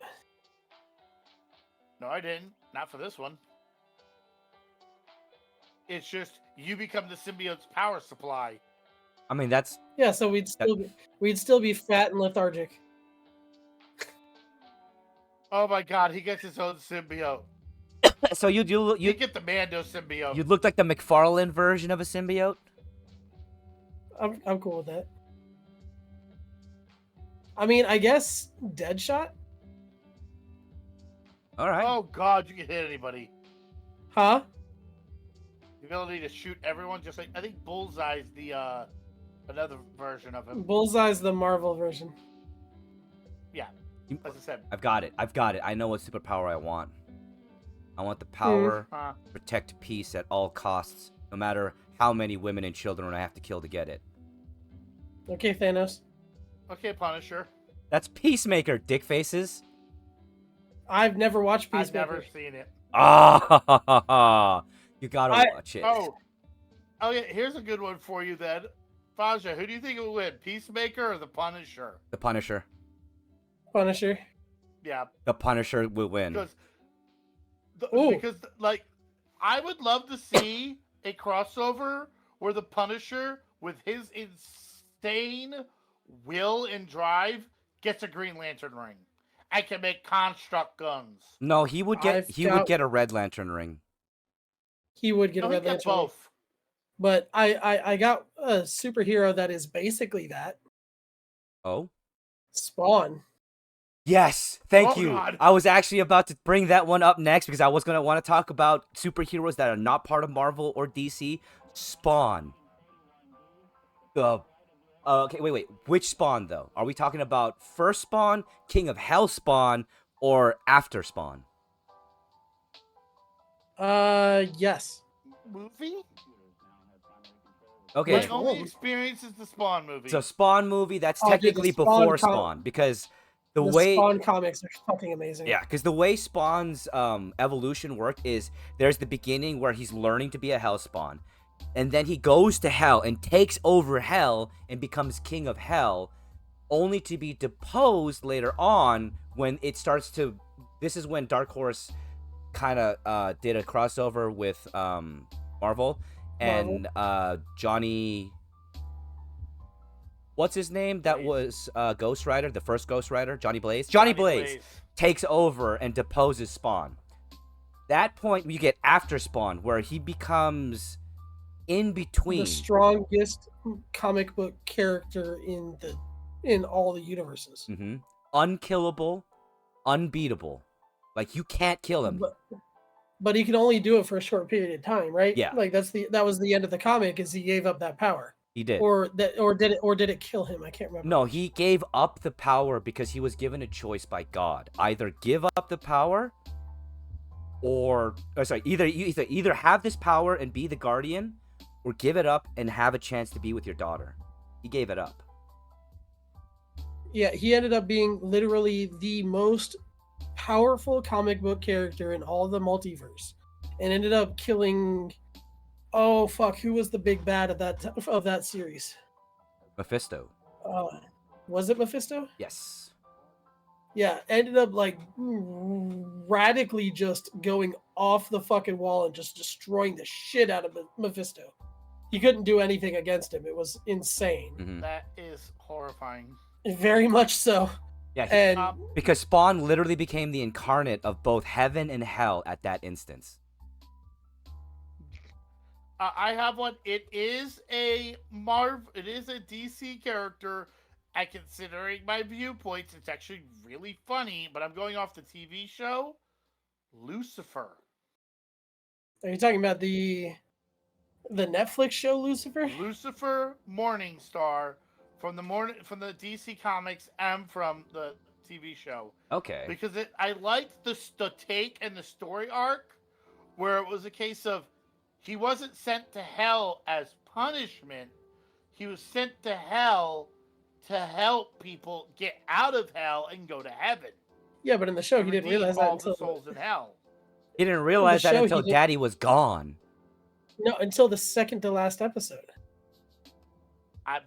No, I didn't. Not for this one. It's just you become the symbiote's power supply. I mean, that's Yeah, so we'd still be fat and lethargic. Oh my god, he gets his own symbiote. so You you get the Mando symbiote. you'd look like the McFarlane version of a symbiote. I'm cool with that. I mean, I guess Deadshot? All right. Oh god, you can hit anybody. Huh? The ability to shoot everyone, just like I think Bullseye's the another version of him. Bullseye's the Marvel version. Yeah, as I said. I've got it. I know what superpower I want. I want the power to protect peace at all costs, no matter how many women and children I have to kill to get it. Okay, Thanos. Okay, Punisher. That's Peacemaker, dick faces. I've never watched I've Peacemaker. never seen it. Ah, you gotta watch it. Oh, yeah. Here's a good one for you then, Faja. Who do you think will win, Peacemaker or the Punisher? The Punisher. Punisher. Yeah, The Punisher will win. because like I would love to see a crossover where the Punisher, with his insane will and drive, gets a Green Lantern ring. I can make construct guns. No, he would get a Red Lantern ring. He would get No, a he Red got Lantern. both. But I got a superhero that is basically that. Oh? Spawn. Yes, thank Oh, you. God. I was actually about to bring that one up next because I was gonna want to talk about superheroes that are not part of Marvel or DC. Spawn. Okay, wait. Which Spawn though? Are we talking about first Spawn, King of Hell Spawn, or after Spawn? Yes. Movie? Okay, My only experience is the Spawn movie. so Spawn movie. That's Oh, dude, the technically Spawn before com- Spawn because the The way Spawn comics are fucking amazing. Yeah, because the way Spawn's evolution worked is there's the beginning where he's learning to be a Hell Spawn, and then he goes to Hell and takes over Hell and becomes King of Hell, only to be deposed later on when it starts to. This is when Dark Horse kind of did a crossover with Marvel and Johnny. What's his name? That was Ghost Rider, the first Ghost Rider, Johnny Blaze. Johnny Blaze takes over and deposes Spawn. That point, you get after Spawn, where he becomes in between. The strongest comic book character in all the universes. Unkillable, unbeatable. Like you can't kill him. But he can only do it for a short period of time, right? Yeah. Like that was the end of the comic, is he gave up that power. He did. Or did it kill him? I can't remember. No, he gave up the power because he was given a choice by God. Either give up the power, either have this power and be the guardian, or give it up and have a chance to be with your daughter. He gave it up. Yeah, he ended up being literally the most powerful comic book character in all the multiverse, and ended up killing. Oh fuck! Who was the big bad of that series? Mephisto. Was it Mephisto? Yes. Yeah, ended up like radically just going off the fucking wall and just destroying the shit out of Mephisto. He couldn't do anything against him. It was insane. Mhm. That is horrifying. Very much so. Yeah, And because Spawn literally became the incarnate of both heaven and hell at that instance. I have one. It is a DC character. And considering my viewpoints, it's actually really funny. But I'm going off the TV show, Lucifer. are you talking about the Netflix show Lucifer? Lucifer Morningstar from the DC Comics and from the TV show. Okay. Because I liked the take and the story arc where it was a case of he wasn't sent to hell as punishment. He was sent to hell to help people get out of hell and go to heaven. Yeah, but in the show he didn't realize that all until the souls in hell. He didn't realize that show, until he did- Daddy was gone. no, until the second to last episode.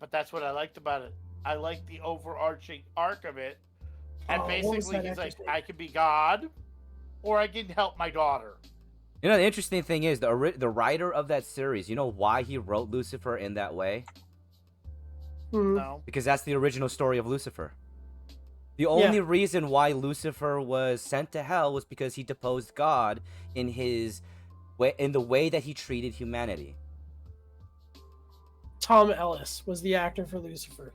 But that's what I liked about it. I liked the overarching arc of it. And What was basically that he's like, actor's name? I can be God or I can help my daughter. You know, the interesting thing is the writer of that series. You know why he wrote Lucifer in that way? Hmm. No. Because that's the original story of Lucifer. The only reason why Lucifer was sent to hell was because he deposed God in the way that he treated humanity. Tom Ellis was the actor for Lucifer.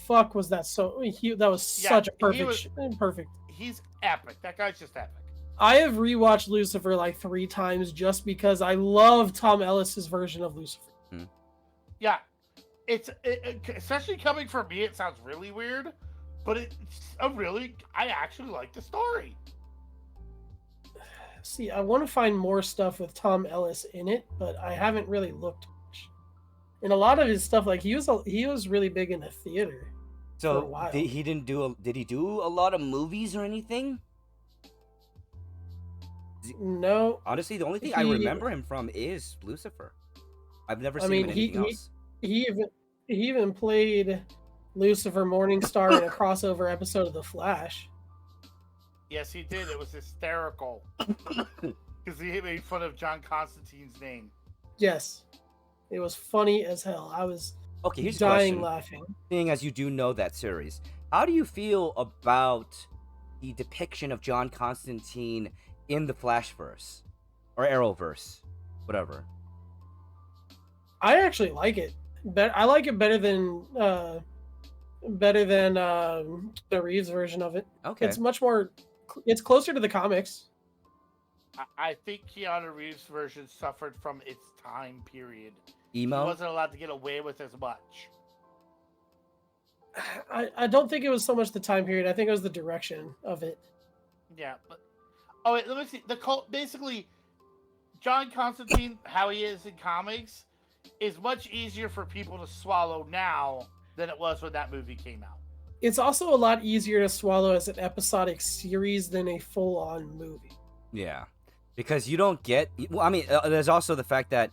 Fuck, was that so? That was Yeah, such a he was- perfect. He's epic. That guy's just epic. I have rewatched Lucifer like 3 times just because I love Tom Ellis's version of Lucifer. Yeah. Especially coming from me, it sounds really weird, but I actually like the story. See, I want to find more stuff with Tom Ellis in it, but I haven't really looked much. And a lot of his stuff, like he was really big into theater. For a So while. did he do a lot of movies or anything? No, Honestly, the only thing I He- remember him from is Lucifer. I've never I seen mean, him in he- anything he- else. he even played Lucifer Morningstar in a crossover episode of The Flash. Yes, he did. It was hysterical. Because he made fun of John Constantine's name. Yes, it was funny as hell. I was Okay, here's a dying question. laughing. Seeing as you do know that series, how do you feel about the depiction of John Constantine in the Flashverse or Arrowverse, whatever? I actually like it. I like it better than the Reeves version of it. Okay. It's much more. It's closer to the comics. I think Keanu Reeves' version suffered from its time period. He Emo. wasn't allowed to get away with as much. I don't think it was so much the time period. I think it was the direction of it. Yeah, but wait, let me see. Basically, John Constantine, how he is in comics, is much easier for people to swallow now than it was when that movie came out. It's also a lot easier to swallow as an episodic series than a full-on movie. Yeah, because you don't get. Well, I mean, there's also the fact that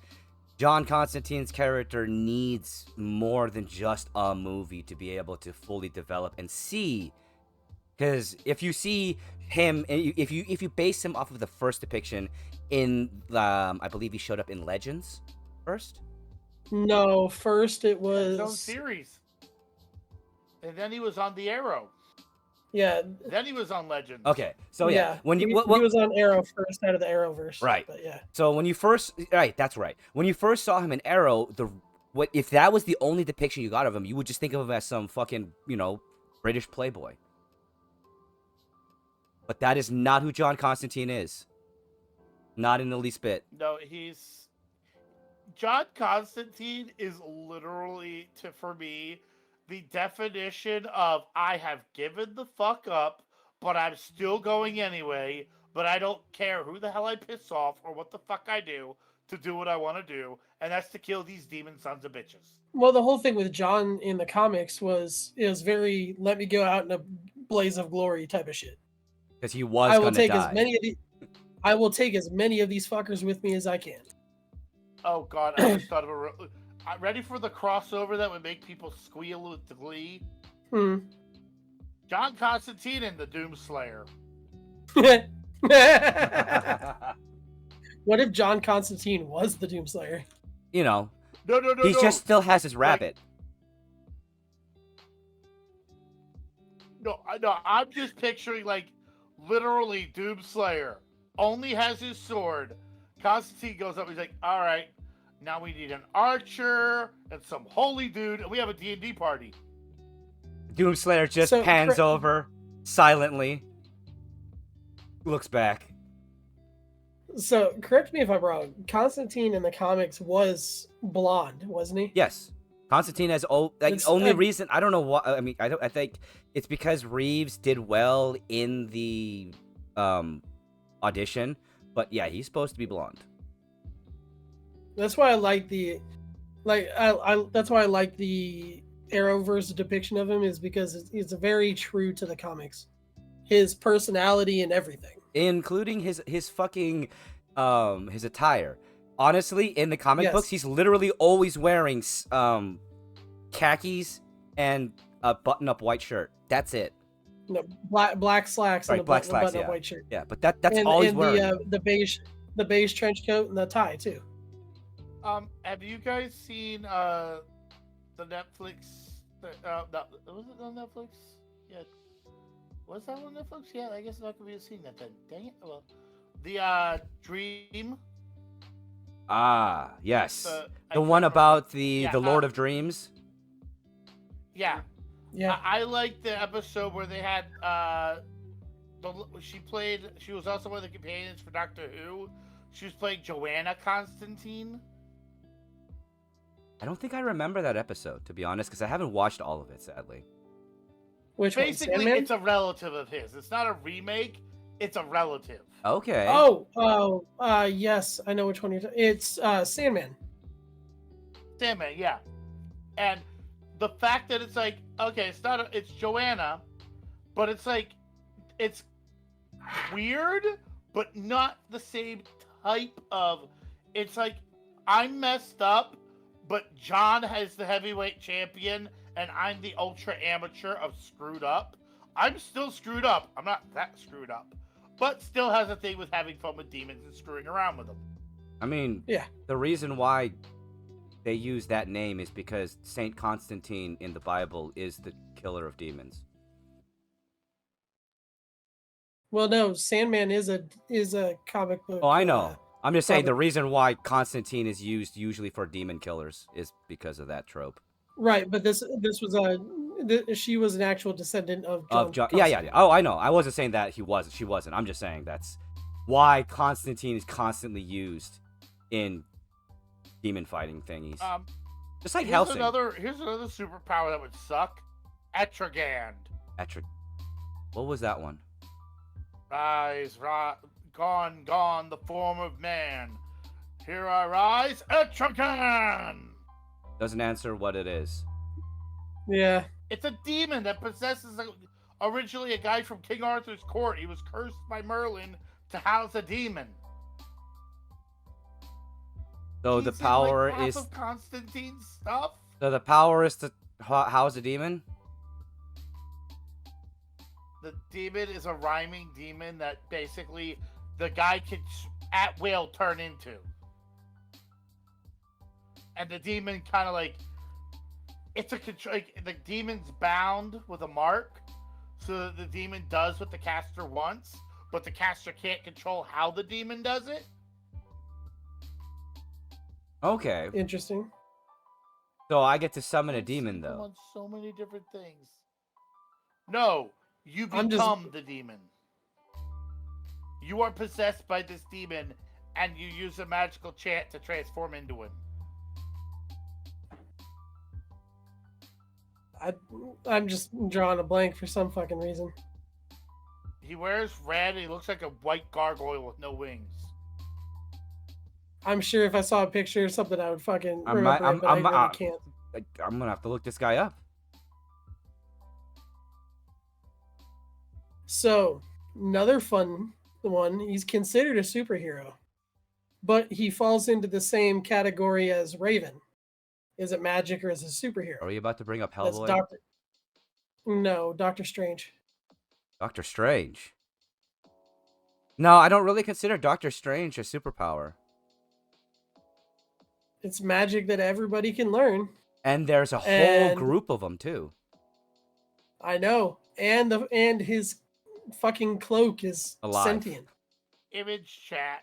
John Constantine's character needs more than just a movie to be able to fully develop and see. Because if you see him, if you base him off of the first depiction in, I believe he showed up in Legends first. No, first it His own was series. And then he was on The Arrow. yeah. Then he was on Legends. Okay, so yeah, when you he, what, he was on Arrow first out of the Arrowverse. Right. But yeah. So when you first, right, that's right. When you first saw him in Arrow, if that was the only depiction you got of him, you would just think of him as some fucking, British playboy. But that is not who John Constantine is. Not in the least bit. No, John Constantine is literally, for me, the definition of I have given the fuck up, but I'm still going anyway, but I don't care who the hell I piss off or what the fuck I do to do what I want to do, and that's to kill these demon sons of bitches. Well, the whole thing with John in the comics was very let me go out in a blaze of glory type of shit. Because he was I will going to take die. I will take as many of these fuckers with me as I can. Oh god, I just thought of Ready for the crossover that would make people squeal with glee? Hmm. John Constantine and the Doomslayer. What if John Constantine was the Doomslayer? You know, No, no, no, he no. just still has his rabbit. No, I'm just picturing like literally Doomslayer only has his sword. Constantine goes up. He's like, "All right, now we need an archer and some holy dude, and we have a D&D party." Doomslayer just So, pans over silently, looks back. So, correct me if I'm wrong. Constantine in the comics was blonde, wasn't he? Yes, Constantine has It's, only reason. I don't know what. I mean, I think it's because Reeves did well in the audition, but yeah, he's supposed to be blonde. That's why I like that's why I like the Arrowverse depiction of him, is because it's very true to the comics. His personality and everything. Including his fucking his attire. Honestly, in the comic Yes. books, he's literally always wearing khakis and a button-up white shirt. That's it. No, black slacks Right, and a black button, slacks, button-up yeah. white shirt. Yeah, but that's and, all he's and wearing. the beige trench coat and the tie too. Have you guys seen the Netflix? Was it on Netflix? Yeah. Was that on Netflix? Yeah, I guess I'm not gonna be seeing that then. Dang it. Well, the Dream. Yes. I The can't one remember. about the Yeah, Lord of Dreams. Yeah. Yeah. I like the episode where they had she was also one of the companions for Doctor Who. She was playing Joanna Constantine. I don't think I remember that episode, to be honest, because I haven't watched all of it, sadly. Which one? Basically, Sandman? it's a relative of his. It's not a remake. It's a relative. Okay. Yes, I know which one you're talking. It's Sandman. Sandman, yeah. And the fact that it's like, okay, it's Joanna, but it's like, it's weird, but not the same type of, it's like, I'm messed up, but John has the heavyweight champion, and I'm the ultra amateur of screwed up. I'm still screwed up. I'm not that screwed up, but still has a thing with having fun with demons and screwing around with them. I mean, Yeah. the reason why they use that name is because Saint Constantine in the Bible is the killer of demons. Well, no, Sandman is a comic book. Oh, I know. I'm just saying the comic- reason why Constantine is used usually for demon killers is because of that trope. Right, but this was she was an actual descendant of John. Yeah. Oh, I know. I wasn't saying that she wasn't. I'm just saying that's why Constantine is constantly used in demon fighting thingies. Just like Helsing. Here's another superpower that would suck. Etragand. What was that one? Rise, gone, the form of man. Here I rise, Etragand! Doesn't answer what it is. Yeah. It's a demon that possesses originally a guy from King Arthur's court. He was cursed by Merlin to house a demon. So He's the in, power half is of Constantine's stuff. so the power is to house a demon. The demon is a rhyming demon that basically the guy can at will turn into. And the demon kind of like, it's a control. Like, the demon's bound with a mark, so that the demon does what the caster wants, but the caster can't control how the demon does it. Okay. Interesting. So I get to summon a I've demon seen them though. on so many different things. No, you I'm become just- the demon. You are possessed by this demon, and you use a magical chant to transform into him. I'm just drawing a blank for some fucking reason. He wears red, and he looks like a white gargoyle with no wings. I'm sure if I saw a picture or something, I would fucking I'm- remember I'm- it, but I I'm- really uh, can't. I'm gonna have to look this guy up. So, another fun one, he's considered a superhero, but he falls into the same category as Raven. Is it magic or is it a superhero? Are we about to bring up That's Hellboy? Doctor. No, Doctor Strange. Doctor Strange. No, I don't really consider Doctor Strange a superpower. It's magic that everybody can learn. And there's a whole And- group of them too. I know, and his fucking cloak is Alive. sentient. Image chat.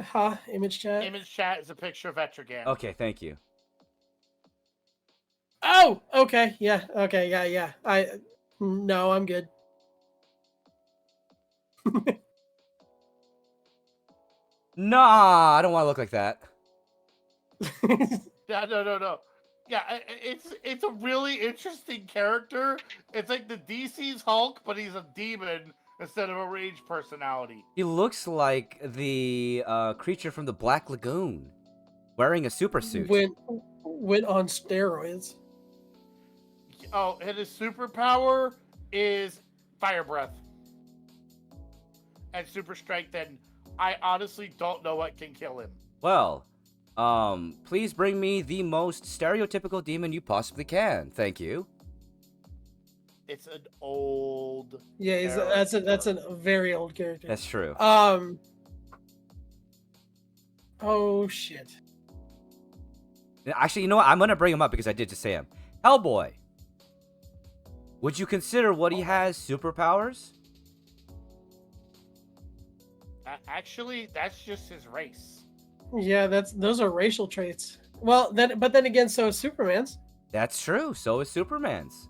Huh? Image chat. Image chat is a picture of Etrigan. Okay, thank you. Oh, okay, yeah, okay, yeah. No, I'm good. Nah, I don't want to look like that. Yeah, no. Yeah, it's a really interesting character. It's like the DC's Hulk, but he's a demon instead of a rage personality. He looks like the creature from the Black Lagoon, wearing a super suit. Went on steroids. Oh, and his superpower is fire breath and super strength, and I honestly don't know what can kill him. Well, please bring me the most stereotypical demon you possibly can. Thank you. It's an old. Yeah, that's a very old character. That's true. Oh shit. Actually, you know what? I'm gonna bring him up because I did just say him. Hellboy. Would you consider what he has superpowers? Actually, that's just his race. Yeah, those are racial traits. Well, but then again, so is Superman's. That's true. So is Superman's.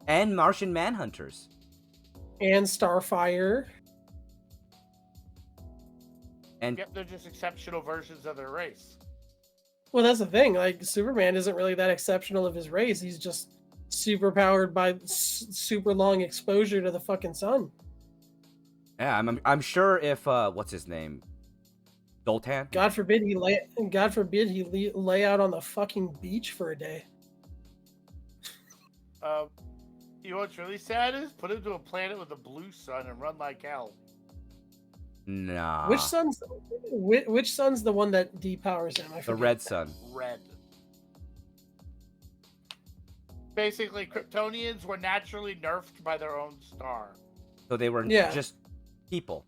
And Martian Manhunters. And Starfire. And Yep, they're just exceptional versions of their race. Well, that's the thing. Like, Superman isn't really that exceptional of his race. He's just super powered by super long exposure to the fucking sun. yeah, I'm sure if what's his name, Zoltan. God forbid he lay out on the fucking beach for a day. You know what's really sad is put him to a planet with a blue sun and run like hell. Nah. Which sun's the one that depowers him? I The forget. red sun. Red. Basically, Kryptonians were naturally nerfed by their own star. So they were Yeah. just people.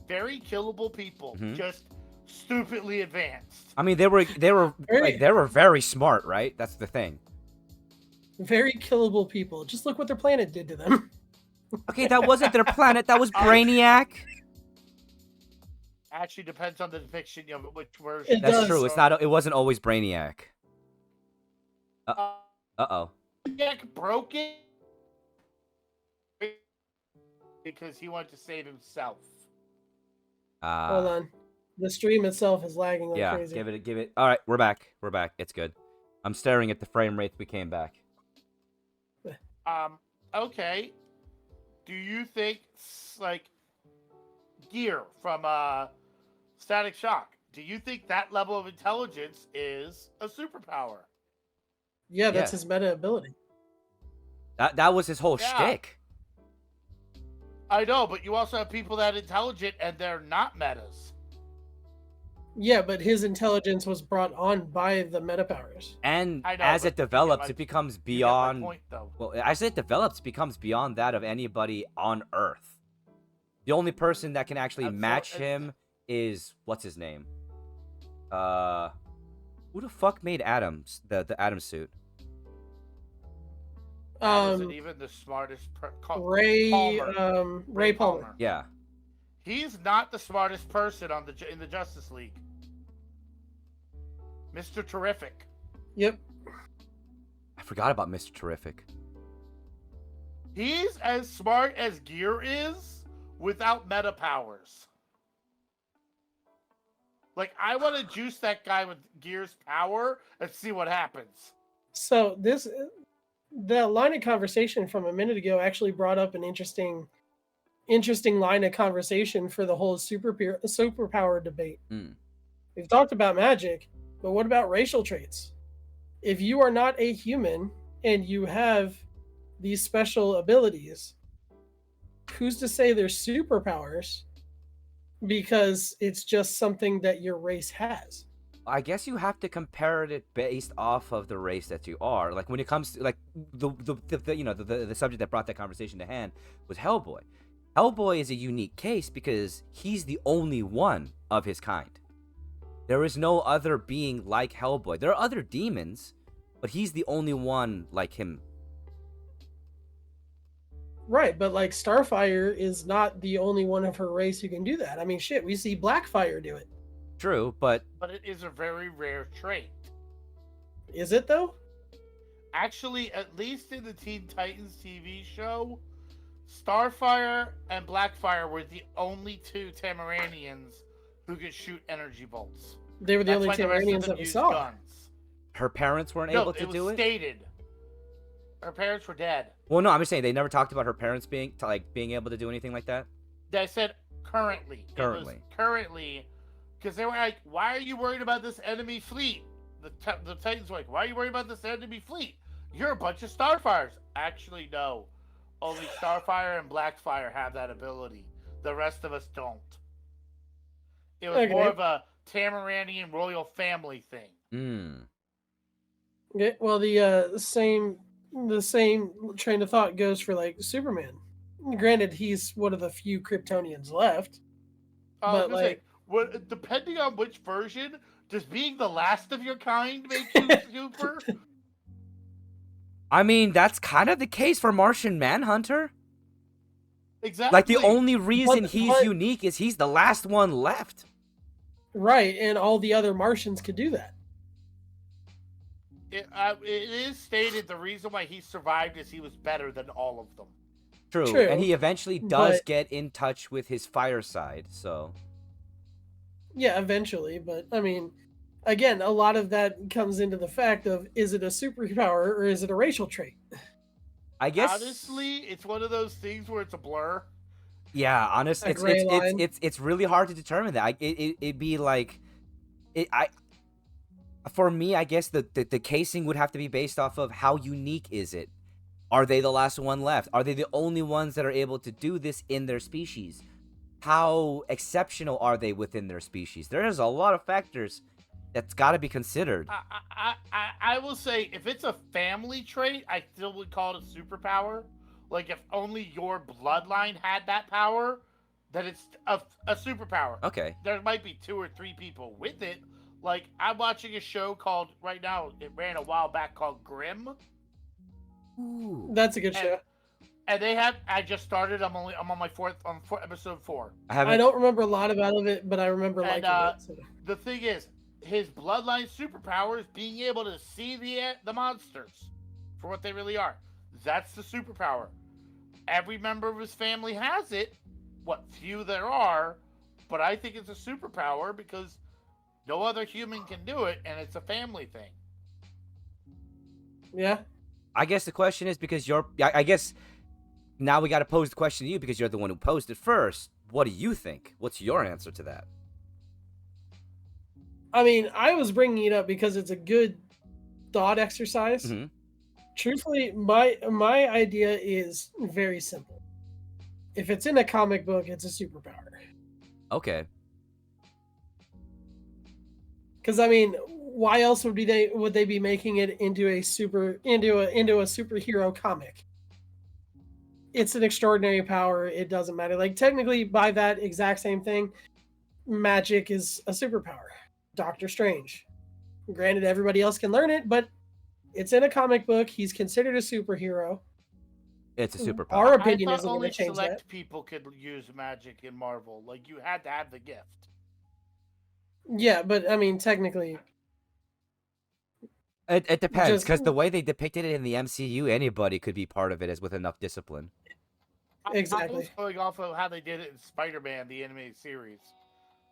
Very killable people, Mhm. just stupidly advanced. I mean, they were very smart, right? That's the thing. Very killable people. Just look what their planet did to them. Okay, that wasn't their planet. That was Brainiac. Actually, depends on the depiction of which version. It That's does. true. It's not. It wasn't always Brainiac. Uh-oh. Jack broke it because he wanted to save himself. Hold on. The stream itself is lagging like Yeah, crazy. give it. All right, we're back. We're back. It's good. I'm staring at the frame rates. We came back. Okay. Do you think, like, Gear from Static Shock, do you think that level of intelligence is a superpower? Yeah, that's Yeah. his meta ability. That was his whole Yeah. shtick. I know, but you also have people that are intelligent and they're not metas. Yeah, but his intelligence was brought on by the meta powers. And I know, as but it develops, my- it becomes You get my beyond. point, though. Well, as it develops, it becomes beyond that of anybody on Earth. The only person that can actually And so- match and- him is what's his name? Who the fuck made Adams the Atom suit? That isn't even the smartest. Ray Palmer. Ray Palmer. Yeah. He's not the smartest person in the Justice League. Mr. Terrific. Yep. I forgot about Mr. Terrific. He's as smart as Gear is without meta powers. Like, I want to juice that guy with Gear's power and see what happens. So the line of conversation from a minute ago actually brought up an interesting line of conversation for the whole superpower debate. Mm. We've talked about magic, but what about racial traits? If you are not a human and you have these special abilities, who's to say they're superpowers? Because it's just something that your race has. I guess you have to compare it based off of the race that you are. Like when it comes to like the subject that brought that conversation to hand was Hellboy. Hellboy is a unique case because he's the only one of his kind. There is no other being like Hellboy. There are other demons, but he's the only one like him. Right, but like Starfire is not the only one of her race who can do that. I mean, shit, we see Blackfire do it. True, but it is a very rare trait. Is it though? Actually, at least in the Teen Titans TV show, Starfire and Blackfire were the only two Tamaranians who could shoot energy bolts. They were the That's only why the rest of Tamaranians them that we used saw. guns. her parents weren't No, able to it do was it. stated. Her parents were dead. Well, no, I'm just saying they never talked about her parents being able to do anything like that. They said currently. Currently, because they were like, "Why are you worried about this enemy fleet?" The Titans were like, "Why are you worried about this enemy fleet? You're a bunch of Starfires." Actually, no. Only Starfire and Blackfire have that ability. The rest of us don't. It was Okay. more of a Tamaranian royal family thing. Okay, well, the same train of thought goes for like Superman. Granted, he's one of the few Kryptonians left, but like, depending on which version, does being the last of your kind make you super? I mean, that's kind of the case for Martian Manhunter. Exactly. Like the only reason But- he's unique is he's the last one left. right, and all the other Martians could do that. It is stated the reason why he survived is he was better than all of them. True. True, And he eventually does but- get in touch with his fireside, so Yeah, eventually, but I mean, again, a lot of that comes into the fact of, is it a superpower or is it a racial trait? I guess Honestly, it's one of those things where it's a blur. yeah, honestly, A gray line. it's really hard to determine that. It'd be like for me, I guess the casing would have to be based off of how unique is it? Are they the last one left? Are they the only ones that are able to do this in their species? How exceptional are they within their species? There's a lot of factors that's got to be considered. I will say, if it's a family trait, I still would call it a superpower. Like, if only your bloodline had that power, then it's a superpower. Okay. There might be 2 or 3 people with it. Like, I'm watching a show called, right now, it ran a while back, called Grimm. Ooh. That's a good show. And they have, I just started, I'm on my episode 4. I don't remember a lot about it, but I remember liking it. So. The thing is, his bloodline superpower is being able to see the monsters for what they really are. That's the superpower. Every member of his family has it. What few there are, but I think it's a superpower because no other human can do it, and it's a family thing. Yeah. I guess the question is because I guess now we got to pose the question to you because you're the one who posed it first. What do you think? What's your answer to that? I mean, I was bringing it up because it's a good thought exercise. Mm-hmm. Truthfully, my idea is very simple. If it's in a comic book, it's a superpower. Okay. Because I mean, why else would they be making it into a superhero comic? It's an extraordinary power. It doesn't matter. Like technically, by that exact same thing, magic is a superpower. Doctor Strange. Granted, everybody else can learn it, but it's in a comic book. He's considered a superhero. It's a superpower. Our opinion I isn't thought going to only change select that. people could use magic in Marvel. Like, you had to have the gift. Yeah, but I mean, technically, It depends Just- because the way they depicted it in the MCU, anybody could be part of it as with enough discipline. I Exactly. was going off of how they did it in Spider-Man, the animated series,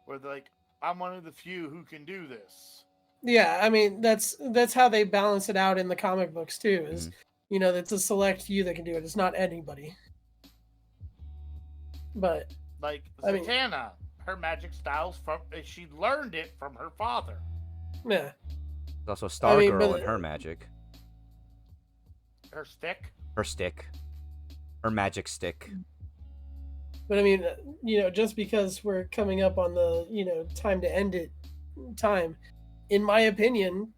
where they're like, I'm one of the few who can do this. yeah. I mean, that's how they balance it out in the comic books too. Is it's a select few that can do it. It's not anybody. But Like, I mean- Zatanna, her magic styles, she learned it from her father. yeah, There's also Stargirl but- and her magic, Her stick. her stick, her magic stick. but I mean, just because we're coming up on the time to end it time, in my opinion,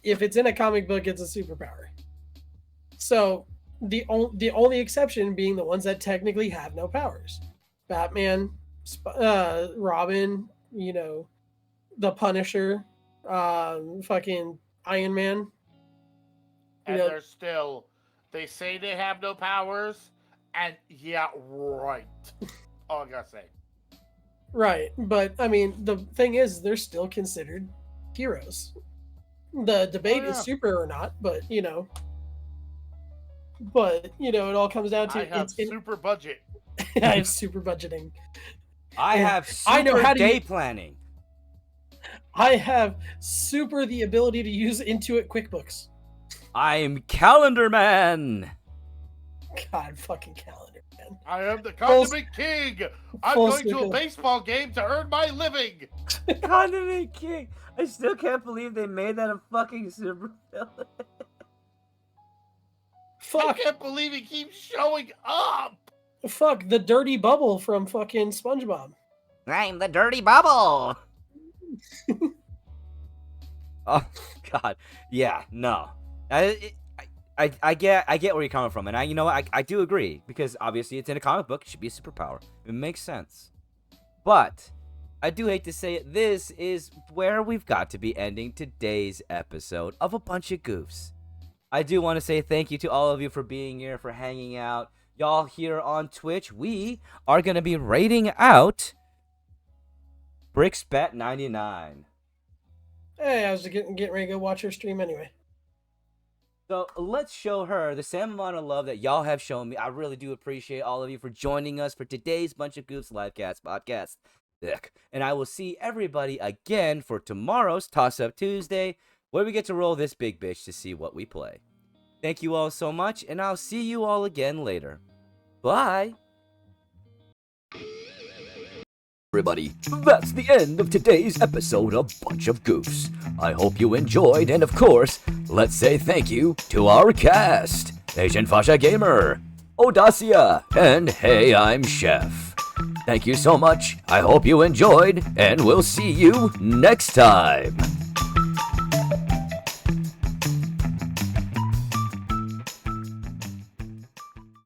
if it's in a comic book, it's a superpower. So the only exception being the ones that technically have no powers. Batman, Robin, the Punisher, fucking Iron Man. And they're still, they say they have no powers, and yeah, right. All I gotta say. Right, but I mean, the thing is, they're still considered heroes. The debate is super or not, but it all comes down to I have super budget. I have super budgeting. I have super day planning. I have super the ability to use Intuit QuickBooks. I'm Calendar Man. God fucking Calendar Man. I am the Condiment King. I'm going to a baseball game to earn my living. Condiment King. I still can't believe they made that a fucking super villain. Fuck. I can't believe he keeps showing up. Fuck, the dirty bubble from fucking SpongeBob. I'm the dirty bubble. Oh God, yeah, no. I get where you're coming from, and I do agree, because obviously it's in a comic book. It should be a superpower. It makes sense, but I do hate to say it. This is where we've got to be ending today's episode of A Bunch of Goofs. I do want to say thank you to all of you for being here, for hanging out. Y'all here on Twitch, we are gonna be rating out BricksBet99. Hey, I was getting ready to go watch her stream anyway. So let's show her the same amount of love that y'all have shown me. I really do appreciate all of you for joining us for today's Bunch of Goofs Livecast podcast. Ugh. And I will see everybody again for tomorrow's Toss Up Tuesday, where we get to roll this big bitch to see what we play. Thank you all so much, and I'll see you all again later. Bye! Everybody, that's the end of today's episode of Bunch of Goofs. I hope you enjoyed, and of course, let's say thank you to our cast, Agent Fasha Gamer, Audacia, and Hey, I'm Chef. Thank you so much, I hope you enjoyed, and we'll see you next time.